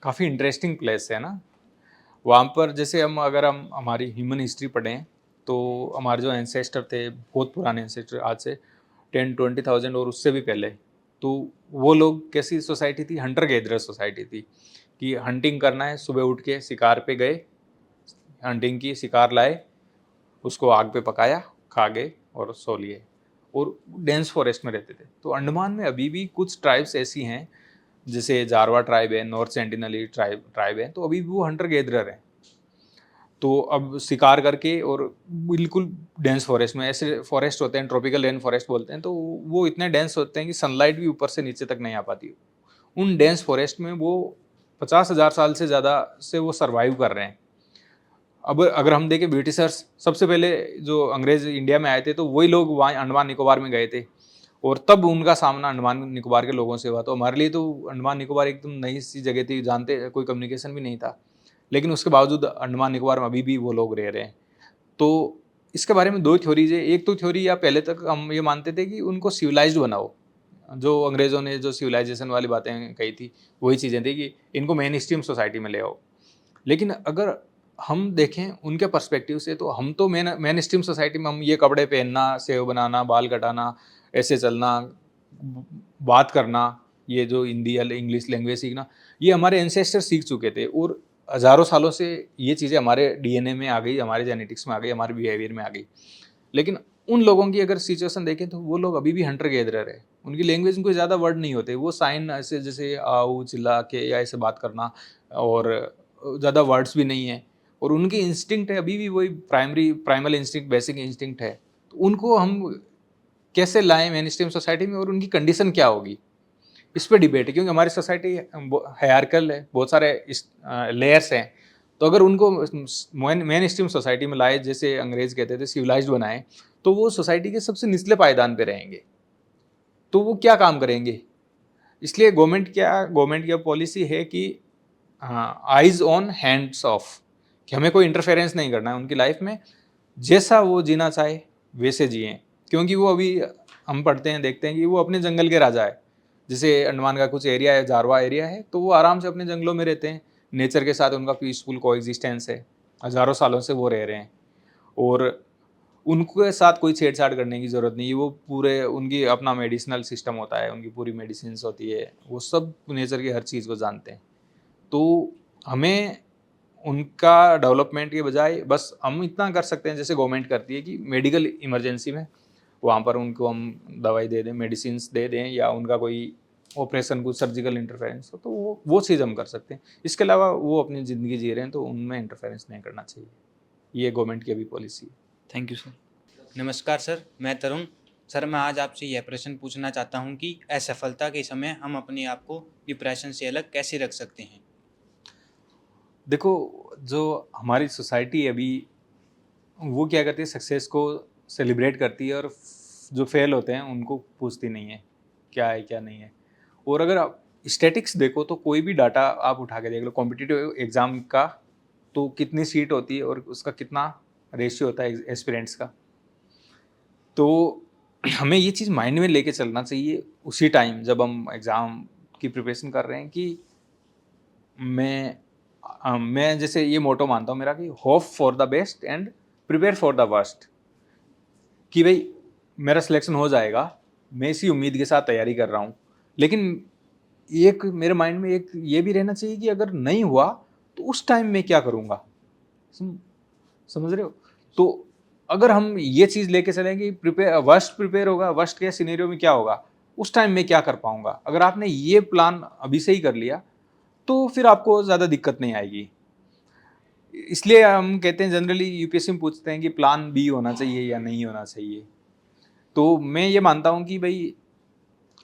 Speaker 2: काफ़ी इंटरेस्टिंग प्लेस है ना। वहाँ पर जैसे अगर हम हमारी ह्यूमन हिस्ट्री पढ़ें, तो हमारे जो एंसेस्टर थे, बहुत पुराने एंसेस्टर, आज से 10-20,000 और उससे भी पहले, तो वो लोग कैसी सोसाइटी थी, हंटर गैदरर सोसाइटी थी, कि हंटिंग करना है, सुबह उठ के शिकार पे गए, हंटिंग की, शिकार लाए, उसको आग पे पकाया, खा गए और सो लिए, और डेंस फॉरेस्ट में रहते थे। तो अंडमान में अभी भी कुछ ट्राइब्स ऐसी हैं, जैसे जारवा ट्राइब है, नॉर्थ सेंटिनली ट्राइब है, तो अभी भी वो हंटर गैदरर हैं। तो अब शिकार करके, और बिल्कुल डेंस फॉरेस्ट में, ऐसे फॉरेस्ट होते हैं ट्रॉपिकल रेन फॉरेस्ट बोलते हैं, तो वो इतने डेंस होते हैं कि सनलाइट भी ऊपर से नीचे तक नहीं आ पाती। उन डेंस फॉरेस्ट में वो 50,000 साल से ज़्यादा से वो सर्वाइव कर रहे हैं। अब अगर हम देखें, ब्रिटिशर्स सबसे पहले जो अंग्रेज इंडिया में आए थे, तो वही लोग वहाँ अंडमान निकोबार में गए थे, और तब उनका सामना अंडमान निकोबार के लोगों से हुआ। तो हमारे लिए तो अंडमान निकोबार एकदम नई सी जगह थी, जानते कोई कम्युनिकेशन भी नहीं था, लेकिन उसके बावजूद अंडमान निकोबार में अभी भी वो लोग रह रहे हैं। तो इसके बारे में दो थ्योरीज है। एक तो थ्योरी या पहले तक हम ये मानते थे कि उनको सिविलाइज्ड बनाओ, जो अंग्रेज़ों ने जो सिविलाइजेशन वाली बातें कही थी वही चीज़ें थी कि इनको मेन स्ट्रीम सोसाइटी में ले आओ। लेकिन अगर हम देखें उनके पर्सपेक्टिव से तो हम तो मेन स्ट्रीम सोसाइटी में हम ये कपड़े पहनना, सेव बनाना, बाल कटाना, ऐसे चलना, बात करना, ये जो हिंदी या इंग्लिश लैंग्वेज सीखना, ये हमारे एंसेस्टर सीख चुके थे और हज़ारों सालों से ये चीज़ें हमारे डीएनए में आ गई, हमारे जेनेटिक्स में आ गई, हमारे बिहेवियर में आ गई। लेकिन उन लोगों की अगर सिचुएशन देखें तो वो लोग अभी भी हंटर गैदरर है। उनकी लैंग्वेज में कोई ज़्यादा वर्ड नहीं होते, वो साइन ऐसे जैसे आओ चिल्ला के या ऐसे बात करना, और ज़्यादा वर्ड्स भी नहीं है। और उनकी इंस्टिंक्ट है अभी भी वही प्राइमल इंस्टिंक्ट, बेसिक इंस्टिंक्ट है। तो उनको हम कैसे लाएं मेन स्ट्रीम सोसाइटी में और उनकी कंडीशन क्या होगी, इस पर डिबेट है, क्योंकि हमारी सोसाइटी हायरार्किकल है, बहुत सारे लेयर्स हैं। तो अगर उनको मेन स्ट्रीम सोसाइटी में लाए, जैसे अंग्रेज कहते थे सिविलाइज्ड बनाए, तो वो सोसाइटी के सबसे निचले पायदान पे रहेंगे, तो वो क्या काम करेंगे। इसलिए गवर्नमेंट की पॉलिसी है कि आइज ऑन हैंड्स ऑफ, कि हमें कोई इंटरफेरेंस नहीं करना है उनकी लाइफ में, जैसा वो जीना चाहे वैसे जिए। क्योंकि वो अभी हम पढ़ते हैं, देखते हैं कि वो अपने जंगल के राजा है। जैसे अंडमान का कुछ एरिया है, जारवा एरिया है, तो वो आराम से अपने जंगलों में रहते हैं, नेचर के साथ उनका पीसफुल कोएग्जिस्टेंस है, हज़ारों सालों से वो रह रहे हैं, और उनके साथ कोई छेड़छाड़ करने की ज़रूरत नहीं है। वो पूरे उनकी अपना मेडिसिनल सिस्टम होता है, उनकी पूरी मेडिसिन होती है, वो सब नेचर की हर चीज़ को जानते हैं। तो हमें उनका डेवलपमेंट के बजाय बस हम इतना कर सकते हैं जैसे गवर्नमेंट करती है कि मेडिकल इमरजेंसी में वहाँ पर उनको हम दवाई दे दें, मेडिसिन दे दें, या उनका कोई ऑपरेशन, कुछ सर्जिकल इंटरफेरेंस हो तो वो चीज़ हम कर सकते हैं। इसके अलावा वो अपनी ज़िंदगी जी रहे हैं तो उनमें इंटरफेरेंस नहीं करना चाहिए। ये गवर्नमेंट की अभी पॉलिसी है।
Speaker 11: Thank you sir.
Speaker 12: नमस्कार सर, मैं तरुण। सर, मैं आज आपसे यह प्रश्न पूछना चाहता हूं कि असफलता के समय हम अपने आप को डिप्रेशन से अलग कैसे रख सकते हैं।
Speaker 2: देखो, जो हमारी सोसाइटी है अभी, वो क्या करती है, सक्सेस को सेलिब्रेट करती है, और जो फेल होते हैं उनको पूछती नहीं है क्या है क्या नहीं है। और अगर आप स्टैटिक्स देखो तो कोई भी डाटा आप उठा के देख लो कॉम्पिटिटिव एग्ज़ाम का, तो कितनी सीट होती है और उसका कितना रेशियो होता है एस्पिरेंट्स का। तो हमें ये चीज़ माइंड में लेके चलना चाहिए उसी टाइम जब हम एग्ज़ाम की प्रिपरेशन कर रहे हैं कि मैं जैसे ये मोटो मानता हूँ मेरा कि hope for the best and prepare for the worst, कि भाई मेरा सिलेक्शन हो जाएगा, मैं इसी उम्मीद के साथ तैयारी कर रहा हूँ। लेकिन एक मेरे माइंड में एक ये भी रहना चाहिए कि अगर नहीं हुआ तो उस टाइम मैं क्या करूँगा, समझ रहे हो। तो अगर हम ये चीज़ लेके चलें कि वर्स्ट प्रिपेयर होगा, वर्स्ट के सिनेरियो में क्या होगा, उस टाइम में क्या कर पाऊँगा, अगर आपने ये प्लान अभी से ही कर लिया तो फिर आपको ज़्यादा दिक्कत नहीं आएगी। इसलिए हम कहते हैं जनरली यूपीएससी में पूछते हैं कि प्लान बी होना चाहिए या नहीं होना चाहिए। तो मैं ये मानता हूँ कि भाई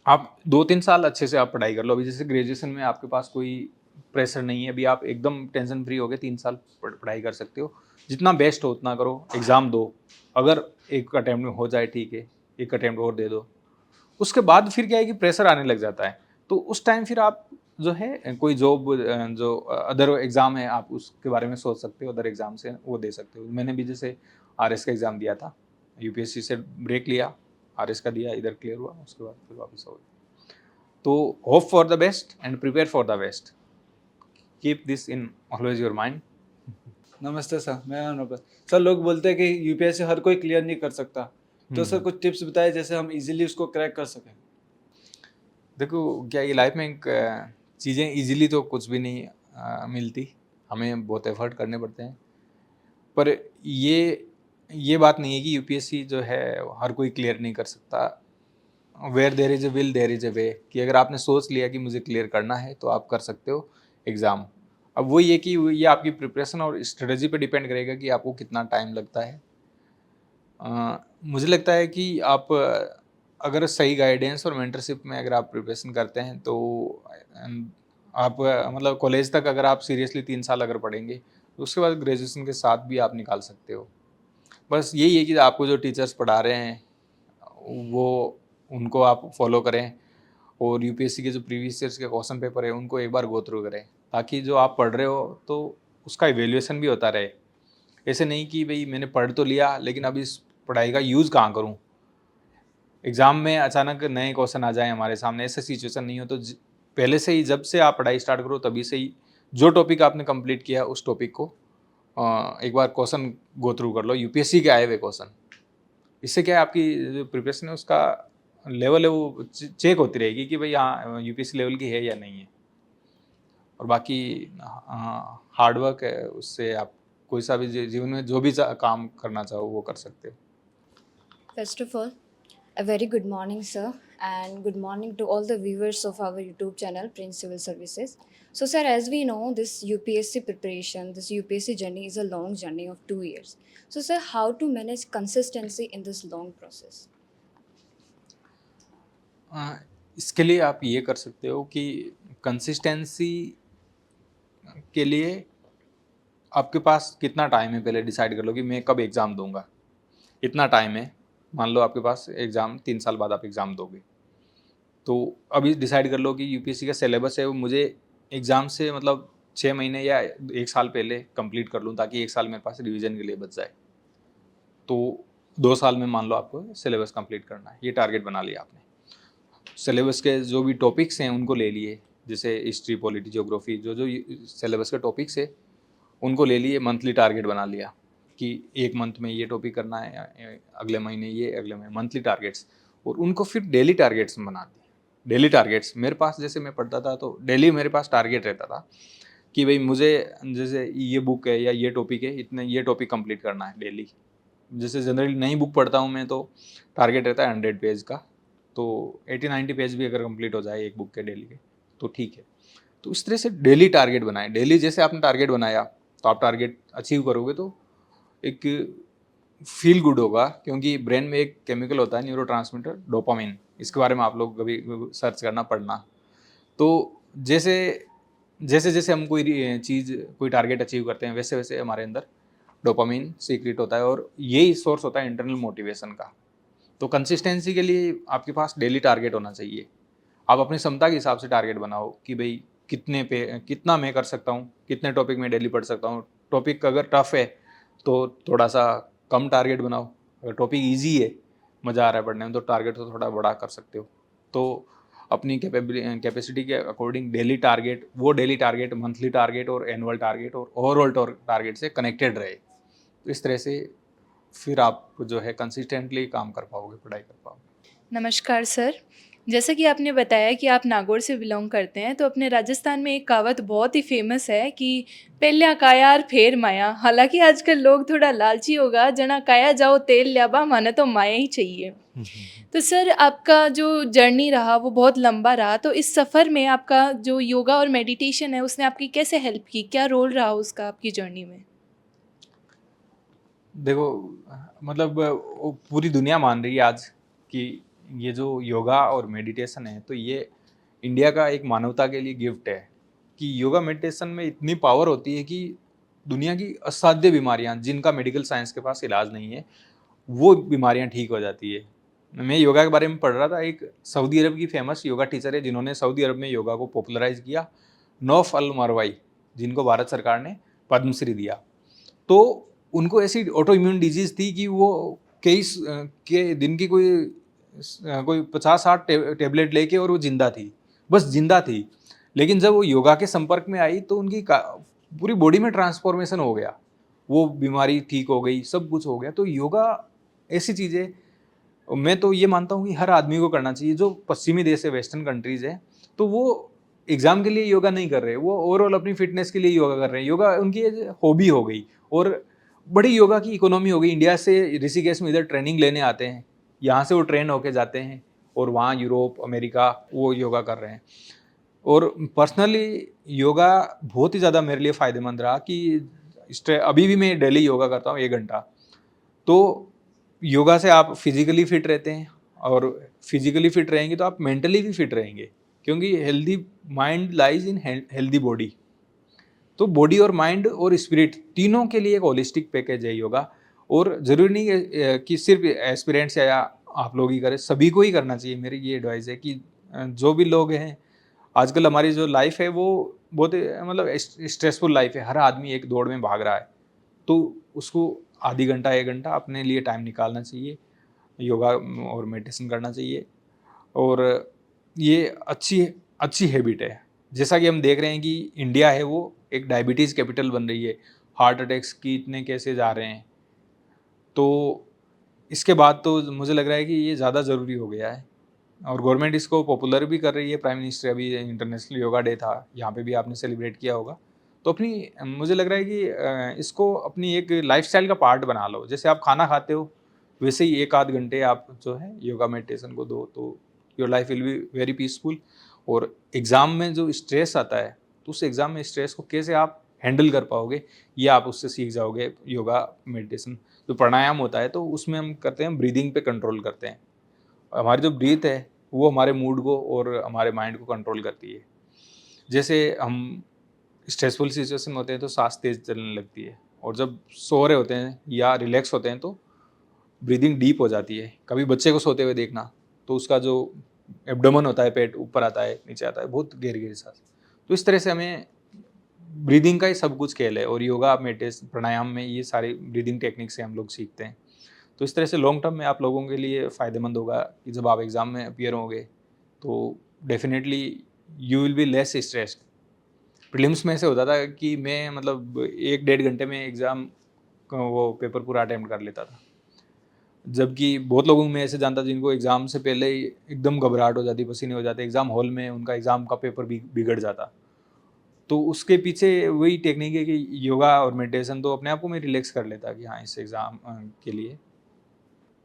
Speaker 2: आप 2-3 साल अच्छे से आप पढ़ाई कर लो। अभी जैसे ग्रेजुएशन में आपके पास कोई प्रेशर नहीं है, अभी आप एकदम टेंशन फ्री हो गए, 3 साल पढ़ाई कर सकते हो। जितना बेस्ट हो उतना करो, एग्ज़ाम दो, अगर एक अटैम्प्ट में हो जाए ठीक है, एक अटैम्प्ट और दे दो। उसके बाद फिर क्या है कि प्रेशर आने लग जाता है, तो उस टाइम फिर आप जो है कोई जॉब, जो अदर एग्ज़ाम है आप उसके बारे में सोच सकते हो, अदर एग्ज़ाम से वो दे सकते हो। मैंने भी जैसे आरएस का एग्ज़ाम दिया था, यूपीएससी से ब्रेक लिया, आरएस का दिया, इधर क्लियर हुआ, उसके बाद फिर वापस हो गया। तो hope for the best and prepare for the best, keep this in always your mind.
Speaker 13: नमस्ते सर, मैं अनुपम। सर, लोग बोलते हैं कि यूपीएससी हर कोई क्लियर नहीं कर सकता, तो सर कुछ टिप्स बताए जैसे हम इजीली उसको क्रैक कर सकें।
Speaker 2: देखो, क्या ये लाइफ में चीज़ें इजीली तो कुछ भी नहीं मिलती, हमें बहुत एफर्ट करने पड़ते हैं। पर ये बात नहीं है कि यूपीएससी जो है हर कोई क्लियर नहीं कर सकता। Where there is a will there is a way, कि अगर आपने सोच लिया कि मुझे क्लियर करना है तो आप कर सकते हो एग्ज़ाम। अब वो ये कि ये आपकी प्रिपरेशन और स्ट्रेटजी पे डिपेंड करेगा कि आपको कितना टाइम लगता है। मुझे लगता है कि आप अगर सही गाइडेंस और मेंटरशिप में अगर आप प्रिपरेशन करते हैं तो आप मतलब कॉलेज तक अगर आप सीरियसली 3 साल अगर पढ़ेंगे तो उसके बाद ग्रेजुएशन के साथ भी आप निकाल सकते हो। बस यही है कि आपको जो टीचर्स पढ़ा रहे हैं वो उनको आप फॉलो करें, और यूपीएससी के जो प्रीवियस ईयर्स के क्वेश्चन पेपर है उनको एक बार गो थ्रू करें, ताकि जो आप पढ़ रहे हो तो उसका इवेल्युएशन भी होता रहे। ऐसे नहीं कि भाई मैंने पढ़ तो लिया लेकिन अब इस पढ़ाई का यूज़ कहाँ करूँ, एग्ज़ाम में अचानक नए क्वेश्चन आ जाए हमारे सामने, ऐसा सिचुएशन नहीं हो। तो पहले से ही, जब से आप पढ़ाई स्टार्ट करो तभी से ही जो टॉपिक आपने कंप्लीट किया उस टॉपिक को एक बार क्वेश्चन गो थ्रू कर लो, यूपीएससी के आए हुए क्वेश्चन। इससे क्या है, आपकी जो प्रिपरेशन है उसका लेवल है वो चेक होती रहेगी कि भाई हाँ यूपीएससी लेवल की है या नहीं है। और बाकी हार्ड वर्क है, उससे आप कोई सा भी जीवन में जो भी काम करना चाहो वो कर सकते हो।
Speaker 14: First of all, a very good morning, sir, and good morning to all the viewers of our YouTube channel, Prince Civil Services. So, sir, as we know, this UPSC preparation, this UPSC journey is a long journey of 2 years. So, sir, how to manage consistency in this long process?
Speaker 2: इसके लिए आप ये कर सकते हो कि कंसिस्टेंसी के लिए आपके पास कितना टाइम है, पहले डिसाइड कर लो कि मैं कब एग्ज़ाम दूंगा। इतना टाइम है, मान लो आपके पास एग्ज़ाम 3 साल बाद आप एग्ज़ाम दोगे, तो अभी डिसाइड कर लो कि यूपीएससी का सिलेबस है वो मुझे एग्ज़ाम से मतलब 6 महीने या 1 साल पहले कंप्लीट कर लूँ, ताकि 1 साल मेरे पास रिवीजन के लिए बच जाए। तो 2 साल में मान लो आपको सिलेबस कंप्लीट करना है, ये टारगेट बना लिया आपने। सिलेबस के जो भी टॉपिक्स हैं उनको ले लिए, जैसे हिस्ट्री, पॉलिटी, ज्योग्राफी, जो जो सिलेबस के टॉपिक्स है उनको ले लिए। मंथली टारगेट बना लिया कि 1 मंथ में ये टॉपिक करना है, अगले महीने ये, अगले महीने मंथली टारगेट्स, और उनको फिर डेली टारगेट्स बना दिए। डेली टारगेट्स मेरे पास, जैसे मैं पढ़ता था तो डेली मेरे पास टारगेट रहता था कि भाई मुझे जैसे ये बुक है या ये टॉपिक है, इतने ये टॉपिक कंप्लीट करना है डेली। जैसे जनरली नई बुक पढ़ता हूँ मैं तो टारगेट रहता है 100 पेज का, तो 80-90 पेज भी अगर कंप्लीट हो जाए एक बुक के डेली के तो ठीक है। तो इस तरह से डेली टारगेट बनाएं। डेली जैसे आपने टारगेट बनाया तो आप टारगेट अचीव करोगे तो एक फील गुड होगा, क्योंकि ब्रेन में एक केमिकल होता है न्यूरोट्रांसमीटर डोपामिन, इसके बारे में आप लोग कभी सर्च करना, पढ़ना। तो जैसे जैसे जैसे हम कोई चीज़, कोई टारगेट अचीव करते हैं वैसे वैसे हमारे अंदर डोपामिन सीक्रेट होता है, और यही सोर्स होता है इंटरनल मोटिवेशन का। तो कंसिस्टेंसी के लिए आपके पास डेली टारगेट होना चाहिए। आप अपनी क्षमता के हिसाब से टारगेट बनाओ कि भाई कितना मैं कर सकता हूँ, कितने टॉपिक मैं डेली पढ़ सकता हूँ। टॉपिक अगर टफ है तो थोड़ा सा कम टारगेट बनाओ, अगर टॉपिक ईजी है, मज़ा आ रहा है पढ़ने में, तो टारगेट तो थोड़ा बड़ा कर सकते हो। तो अपनी कैपेसिटी के अकॉर्डिंग डेली टारगेट, वो डेली टारगेट मंथली टारगेट और एनुअल टारगेट और ओवरऑल टारगेट से कनेक्टेड रहे। तो इस तरह से फिर आप जो है कंसिस्टेंटली काम कर पाओगे, पढ़ाई कर पाओगे।
Speaker 15: नमस्कार सर, जैसा कि आपने बताया कि आप नागौर से बिलोंग करते हैं, तो अपने राजस्थान में एक कहावत बहुत ही फेमस है कि पहल्या कायार फेर माया। हालांकि आजकल लोग थोड़ा लालची होगा, जना काया जाओ तेल ल्याबा, माने तो माया ही चाहिए। तो सर, आपका जो जर्नी रहा वो बहुत लंबा रहा, तो इस सफ़र में आपका जो योगा और मेडिटेशन है उसने आपकी कैसे हेल्प की, क्या रोल रहा उसका आपकी जर्नी में?
Speaker 2: देखो, मतलब पूरी दुनिया मान रही है आज कि ये जो योगा और मेडिटेशन है तो ये इंडिया का एक मानवता के लिए गिफ्ट है, कि योगा मेडिटेशन में इतनी पावर होती है कि दुनिया की असाध्य बीमारियां, जिनका मेडिकल साइंस के पास इलाज नहीं है, वो बीमारियां ठीक हो जाती है। मैं योगा के बारे में पढ़ रहा था, एक सऊदी अरब की फेमस योगा टीचर है जिन्होंने सऊदी अरब में योगा को पॉपुलराइज किया, नौफ अल मरवाई, जिनको भारत सरकार ने पद्मश्री दिया। तो उनको ऐसी ऑटो इम्यून डिजीज़ थी कि वो कई के दिन की कोई 50-60 टेबलेट लेके और वो जिंदा थी, बस जिंदा थी। लेकिन जब वो योगा के संपर्क में आई तो उनकी पूरी बॉडी में ट्रांसफॉर्मेशन हो गया, वो बीमारी ठीक हो गई, सब कुछ हो गया। तो योगा ऐसी चीज़ है, मैं तो ये मानता हूँ कि हर आदमी को करना चाहिए। जो पश्चिमी देश है, वेस्टर्न कंट्रीज़ है, तो वो एग्ज़ाम के लिए योगा नहीं कर रहे, वो ओवरऑल अपनी फिटनेस के लिए योगा कर रहे हैं। योगा उनकी हॉबी हो गई और बड़ी योगा की इकोनॉमी हो गई। इंडिया से ऋषिकेश में इधर ट्रेनिंग लेने आते हैं, यहाँ से वो ट्रेन होके जाते हैं और वहाँ यूरोप, अमेरिका वो योगा कर रहे हैं। और पर्सनली योगा बहुत ही ज़्यादा मेरे लिए फ़ायदेमंद रहा कि अभी भी मैं डेली योगा करता हूँ 1 घंटा। तो योगा से आप फिज़िकली फिट रहते हैं, और फिज़िकली फिट रहेंगे तो आप मेंटली भी फिट रहेंगे, क्योंकि healthy mind lies in healthy body. तो बॉडी और माइंड और स्पिरिट तीनों के लिए एक होलिस्टिक पैकेज है योगा। और ज़रूरी नहीं है कि सिर्फ एस्पिरेंट्स या आप लोग ही करें, सभी को ही करना चाहिए। मेरी ये एडवाइस है कि जो भी लोग हैं, आजकल हमारी जो लाइफ है वो बहुत मतलब स्ट्रेसफुल लाइफ है, हर आदमी एक दौड़ में भाग रहा है, तो उसको आधी घंटा 1 घंटा अपने लिए टाइम निकालना चाहिए, योगा और मेडिटेशन करना चाहिए। और ये अच्छी अच्छी हैबिट है। जैसा कि हम देख रहे हैं कि इंडिया है वो एक डायबिटीज़ कैपिटल बन रही है, हार्ट अटैक्स की इतने केसेस आ रहे हैं, तो इसके बाद तो मुझे लग रहा है कि ये ज़्यादा ज़रूरी हो गया है और गवर्नमेंट इसको पॉपुलर भी कर रही है। प्राइम मिनिस्टर अभी इंटरनेशनल योगा डे था, यहाँ पे भी आपने सेलिब्रेट किया होगा, तो अपनी मुझे लग रहा है कि इसको अपनी एक लाइफस्टाइल का पार्ट बना लो। जैसे आप खाना खाते हो वैसे ही 1 आध घंटे आप जो है योगा मेडिटेशन को दो, तो your life will be very peaceful. और एग्ज़ाम में जो स्ट्रेस आता है, तो उस एग्ज़ाम में स्ट्रेस को कैसे आप हैंडल कर पाओगे, ये आप उससे सीख जाओगे। योगा मेडिटेशन जो प्राणायाम होता है, तो उसमें हम करते हैं, ब्रीदिंग पे कंट्रोल करते हैं। हमारी जो ब्रीथ है वो हमारे मूड को और हमारे माइंड को कंट्रोल करती है। जैसे हम स्ट्रेसफुल सिचुएशन में होते हैं तो सांस तेज चलने लगती है, और जब सो रहे होते हैं या रिलैक्स होते हैं तो ब्रीदिंग डीप हो जाती है। कभी बच्चे को सोते हुए देखना, तो उसका जो एब्डोमेन होता है, पेट ऊपर आता है नीचे आता है, बहुत गहरी गहरी सांस। तो इस तरह से हमें ब्रीदिंग का ही सब कुछ खेल है, और योगा मेडिटेशन प्राणायाम में ये सारी ब्रीदिंग टेक्निक से हम लोग सीखते हैं। तो इस तरह से लॉन्ग टर्म में आप लोगों के लिए फ़ायदेमंद होगा कि जब आप एग्ज़ाम में अपीयर होंगे तो definitely you will be less stressed. Prelims में ऐसे होता था कि मैं मतलब 1 डेढ़ घंटे में एग्ज़ाम वो पेपर पूरा अटेम्प्ट कर लेता था, जबकि बहुत लोगों में ऐसे जानता जिनको एग्ज़ाम से पहले ही एकदम घबराहट हो जाती, पसीने हो जाते, एग्ज़ाम हॉल में उनका एग्ज़ाम का पेपर भी बिगड़ जाता। तो उसके पीछे वही टेक्निक है कि योगा और मेडिटेशन तो अपने आप को मैं रिलैक्स कर लेता कि हाँ, इस एग्ज़ाम के लिए।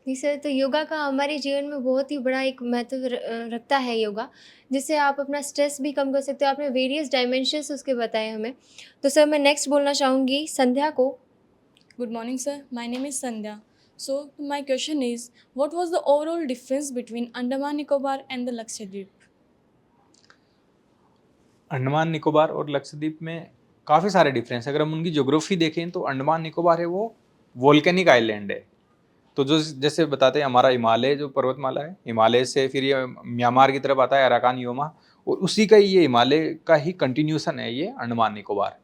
Speaker 1: जी सर, तो योगा का हमारे जीवन में बहुत ही बड़ा एक महत्व रखता है योगा, जिससे आप अपना स्ट्रेस भी कम कर सकते हो। आपने वेरियस डायमेंशंस उसके बताए हमें। तो सर मैं नेक्स्ट बोलना चाहूँगी संध्या को।
Speaker 16: Good morning, sir. My name is Sandhya. So, my question is, what was the overall difference between Andaman Nicobar and the Lakshadweep?
Speaker 2: Andaman Nicobar और लक्षद्वीप में काफ़ी सारे डिफरेंस। अगर हम उनकी ज्योग्राफी देखें तो अंडमान निकोबार है वो वोल्केनिक आइलैंड है। तो जो जैसे बताते हैं हमारा हिमालय जो पर्वतमाला है, हिमालय से फिर ये म्यांमार की तरफ आता है अराकान योमा, और उसी का ये हिमालय का ही कंटिन्यूसन है ये अंडमान निकोबार।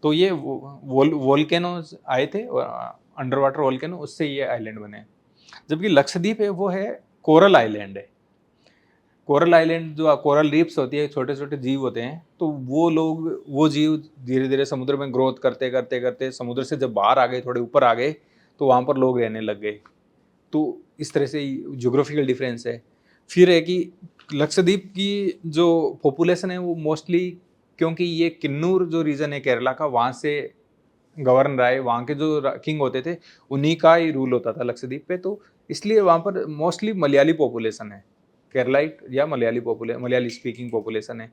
Speaker 2: तो ये वोल्केनोज आए थे, अंडर वाटर वोल्केनो, उससे ये आइलैंड बने। जबकि लक्षद्वीप है वो है कोरल आइलैंड है। कोरल आइलैंड जो कोरल रीफ्स होती है, छोटे छोटे जीव होते हैं, तो वो जीव धीरे धीरे समुद्र में ग्रोथ करते करते करते समुद्र से जब बाहर आ गए, थोड़े ऊपर आ गए, तो वहाँ पर लोग रहने लग गए। तो इस तरह से ज्योग्राफिकल डिफरेंस है। फिर है कि लक्षद्वीप की जो पॉपुलेशन है वो मोस्टली, क्योंकि ये किन्नूर जो रीजन है केरला का, वहाँ से गवर्न रहा है, वहाँ के जो किंग होते थे उन्हीं का ही रूल होता था लक्षद्वीप पे, तो इसलिए वहाँ पर मोस्टली मलयाली पॉपुलेशन है, केरलाइट या मलयाली स्पीकिंग पॉपुलेशन है,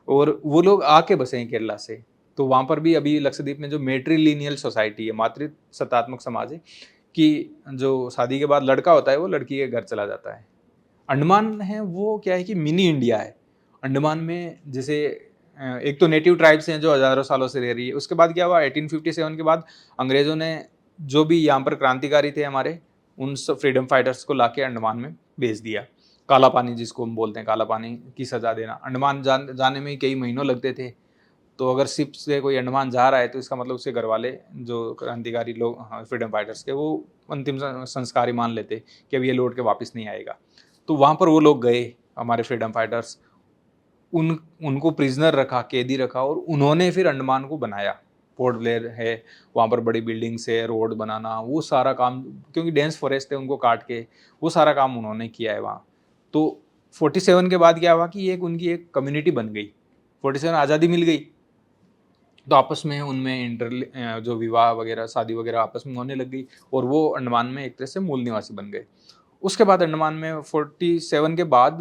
Speaker 2: और वो लोग आके बसे हैं केरला से। तो वहाँ पर भी अभी लक्षद्वीप में जो मैट्रिलिनियल सोसाइटी है, मातृसत्तात्मक समाज है, कि जो शादी के बाद लड़का होता है वो लड़की के घर चला जाता है। अंडमान है वो क्या है कि मिनी इंडिया है। अंडमान में जैसे एक तो नेटिव ट्राइब्स हैं जो हज़ारों सालों से रह रही है। उसके बाद क्या हुआ, 1857 के बाद अंग्रेज़ों ने जो भी यहाँ पर क्रांतिकारी थे हमारे, उन सब फ्रीडम फाइटर्स को लाके अंडमान में भेज दिया। काला पानी जिसको हम बोलते हैं, काला पानी की सज़ा देना। अंडमान जाने में कई महीनों लगते थे, तो अगर शिप से कोई अंडमान जा रहा है तो इसका मतलब उसके घर वाले जो क्रांतिकारी लोग फ्रीडम फाइटर्स के, वो अंतिम संस्कार ही मान लेते कि अब ये लौट के वापस नहीं आएगा। तो वहाँ पर वो लोग गए, हमारे फ्रीडम फाइटर्स, उनको प्रिजनर रखा, कैदी रखा, और उन्होंने फिर अंडमान को बनाया। पोर्ट ब्लेयर है, वहाँ पर बड़ी बिल्डिंग्स है, रोड बनाना, वो सारा काम, क्योंकि डेंस फॉरेस्ट है उनको काट के, वो सारा काम उन्होंने किया है वहाँ। तो 47 के बाद क्या हुआ कि उनकी एक कम्युनिटी बन गई। 47 आज़ादी मिल गई, तो आपस में उनमें जो विवाह वगैरह, शादी वगैरह आपस में होने लग गई, और वो अंडमान में एक तरह से मूल निवासी बन गए। उसके बाद अंडमान में 47 के बाद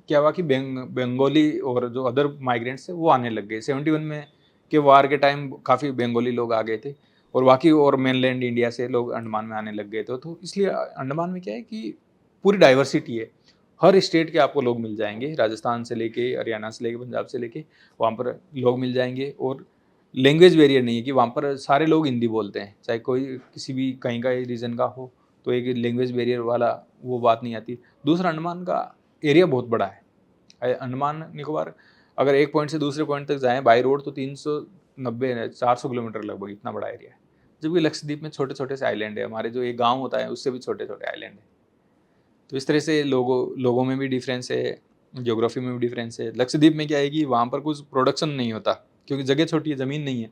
Speaker 2: क्या हुआ कि बंगाली और जो अदर माइग्रेंट्स थे वो आने लग गए। 71 में के वार के टाइम काफ़ी बंगाली लोग आ गए थे, और बाकी और मेनलैंड इंडिया से लोग अंडमान में आने लग गए थे। तो इसलिए अंडमान में क्या है कि पूरी डाइवर्सिटी है, हर स्टेट के आपको लोग मिल जाएंगे, राजस्थान से लेके हरियाणा से लेके पंजाब से लेके वहाँ पर लोग मिल जाएंगे। और लैंग्वेज बैरियर नहीं है कि वहाँ पर सारे लोग हिंदी बोलते हैं, चाहे कोई किसी भी कहीं का रीजन का हो, तो एक लैंग्वेज बैरियर वाला वो बात नहीं आती। दूसरा, अंडमान का एरिया बहुत बड़ा है। अंडमान निकोबार अगर एक पॉइंट से दूसरे पॉइंट तक जाएँ बाई रोड तो 390-400 किलोमीटर लगभग, इतना बड़ा एरिया है। जबकि लक्षद्वीप में छोटे-छोटे से आइलैंड है, हमारे जो एक गाँव होता है उससे भी छोटे-छोटे आइलैंड है। तो इस तरह से लोगों में भी डिफरेंस है, ज्योग्राफी में भी डिफरेंस है। लक्षद्वीप में क्या है कि वहाँ पर कुछ प्रोडक्शन नहीं होता क्योंकि जगह छोटी है, ज़मीन नहीं है।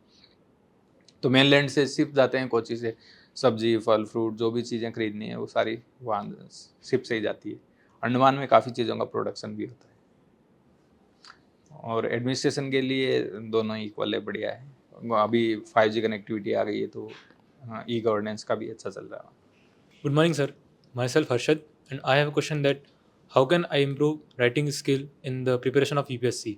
Speaker 2: तो मेनलैंड से शिप जाते हैं कोची से, सब्जी, फल, फ्रूट जो भी चीज़ें खरीदनी है वो सारी वहाँ शिप से ही जाती है। अंडमान में काफ़ी चीज़ों का प्रोडक्शन भी होता है। और एडमिनिस्ट्रेशन के लिए दोनों इक्वल है, बढ़िया है। अभी 5G कनेक्टिविटी आ गई है तो ई गवर्नेंस का भी अच्छा चल रहा है।
Speaker 17: Good morning, sir. Myself Harshad, and I have a question that how can I improve writing skill in the preparation of UPSC?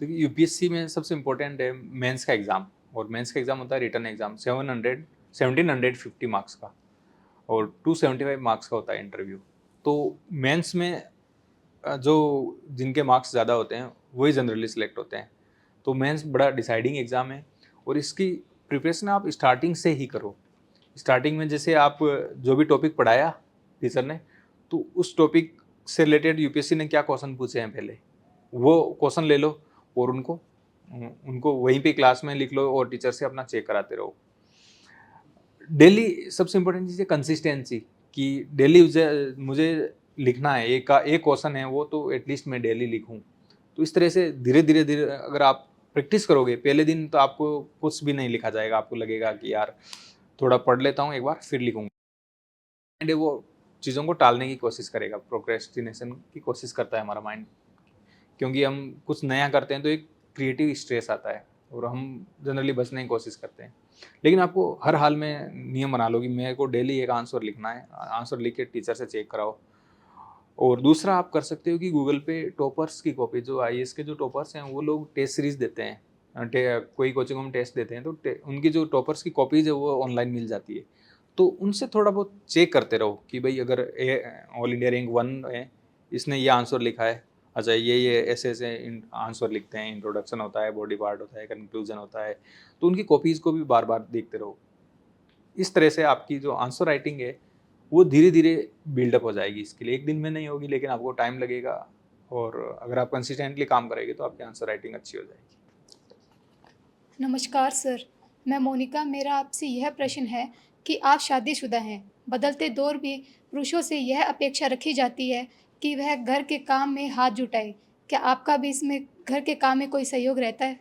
Speaker 2: देखिए यूपीएससी में सबसे इम्पोर्टेंट है मेंस का एग्ज़ाम, और मेंस का एग्ज़ाम होता है रिटन एग्ज़ाम 1750 मार्क्स का, और 275 मार्क्स का होता है इंटरव्यू। तो मेंस में जो जिनके मार्क्स ज़्यादा होते हैं वही जनरली सिलेक्ट होते हैं। तो मेंस बड़ा डिसाइडिंग एग्ज़ाम है, और इसकी प्रिपरेशन आप स्टार्टिंग से ही करो। स्टार्टिंग में जैसे आप जो भी टॉपिक पढ़ाया टीचर ने, तो उस टॉपिक से रिलेटेड यूपीएससी ने क्या क्वेश्चन पूछे हैं पहले वो क्वेश्चन ले लो, और उनको वहीं पे क्लास में लिख लो और टीचर से अपना चेक कराते रहो। डेली सबसे इम्पोर्टेंट चीज़ है कंसिस्टेंसी, कि डेली मुझे लिखना है, एक क्वेश्चन है वो तो एटलीस्ट मैं डेली लिखूं। तो इस तरह से धीरे धीरे अगर आप प्रैक्टिस करोगे, पहले दिन तो आपको कुछ भी नहीं लिखा जाएगा, आपको लगेगा कि यार थोड़ा पढ़ लेता हूँ एक बार फिर लिखूंगा। माइंड वो चीज़ों को टालने की कोशिश करेगा, प्रोक्रेस्टिनेशन की कोशिश करता है हमारा माइंड, क्योंकि हम कुछ नया करते हैं तो एक क्रिएटिव स्ट्रेस आता है और हम जनरली बचने की कोशिश करते हैं। लेकिन आपको हर हाल में नियम बना लो कि मेरे को डेली एक आंसर लिखना है, आंसर लिख के टीचर से चेक कराओ। और दूसरा आप कर सकते हो कि गूगल पे टॉपर्स की कॉपी, जो आईएएस के जो टॉपर्स हैं वो लोग टेस्ट सीरीज देते हैं, कोई कोचिंग में टेस्ट देते हैं तो उनकी जो टॉपर्स की कॉपीज है वो ऑनलाइन मिल जाती है। तो उनसे थोड़ा बहुत चेक करते रहो कि भाई अगर ऑल इंडिया रैंक 1 है, इसने ये आंसर लिखा है, अच्छा ये ऐसे ऐसे आंसर लिखते हैं, इंट्रोडक्शन होता है, बॉडी पार्ट होता है, कंक्लूजन होता है, तो उनकी कॉपीज़ को भी बार बार देखते रहो। इस तरह से आपकी जो आंसर राइटिंग है वो धीरे धीरे बिल्डअप हो जाएगी। इसके लिए एक दिन में नहीं होगी, लेकिन आपको टाइम लगेगा, और अगर आप कंसिस्टेंटली काम करेंगे तो आपकी आंसर राइटिंग अच्छी हो जाएगी।
Speaker 18: नमस्कार सर, मैं मोनिका। मेरा आपसे यह प्रश्न है कि आप शादीशुदा हैं। बदलते दौर में पुरुषों से यह अपेक्षा रखी जाती है कि वह घर के काम में हाथ जुटाए। क्या आपका भी इसमें घर के काम में कोई सहयोग रहता है?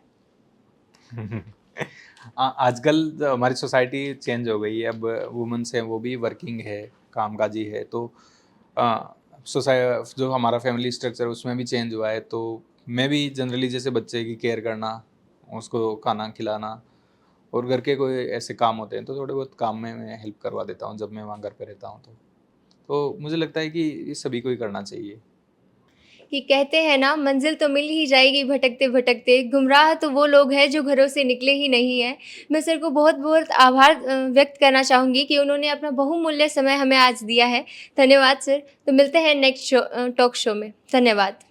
Speaker 2: आजकल हमारी सोसाइटी चेंज हो गई है, अब वुमेन्स हैं वो भी वर्किंग है, कामकाजी है, तो जो हमारा फैमिली स्ट्रक्चर उसमें भी चेंज हुआ है। तो मैं भी जनरली जैसे बच्चे की केयर करना, उसको खाना खिलाना, और घर के कोई ऐसे काम होते हैं तो थोड़े बहुत काम में मैं हेल्प करवा देता हूँ जब मैं वहाँ घर पे रहता हूँ। तो मुझे लगता है कि ये सभी को ही करना चाहिए।
Speaker 1: कि कहते हैं ना, मंजिल तो मिल ही जाएगी भटकते भटकते, गुमराह तो वो लोग हैं जो घरों से निकले ही नहीं हैं। मैं सर को बहुत बहुत आभार व्यक्त करना चाहूँगी कि उन्होंने अपना बहुमूल्य समय हमें आज दिया है। धन्यवाद सर। तो मिलते हैं नेक्स्ट टॉक शो में। धन्यवाद।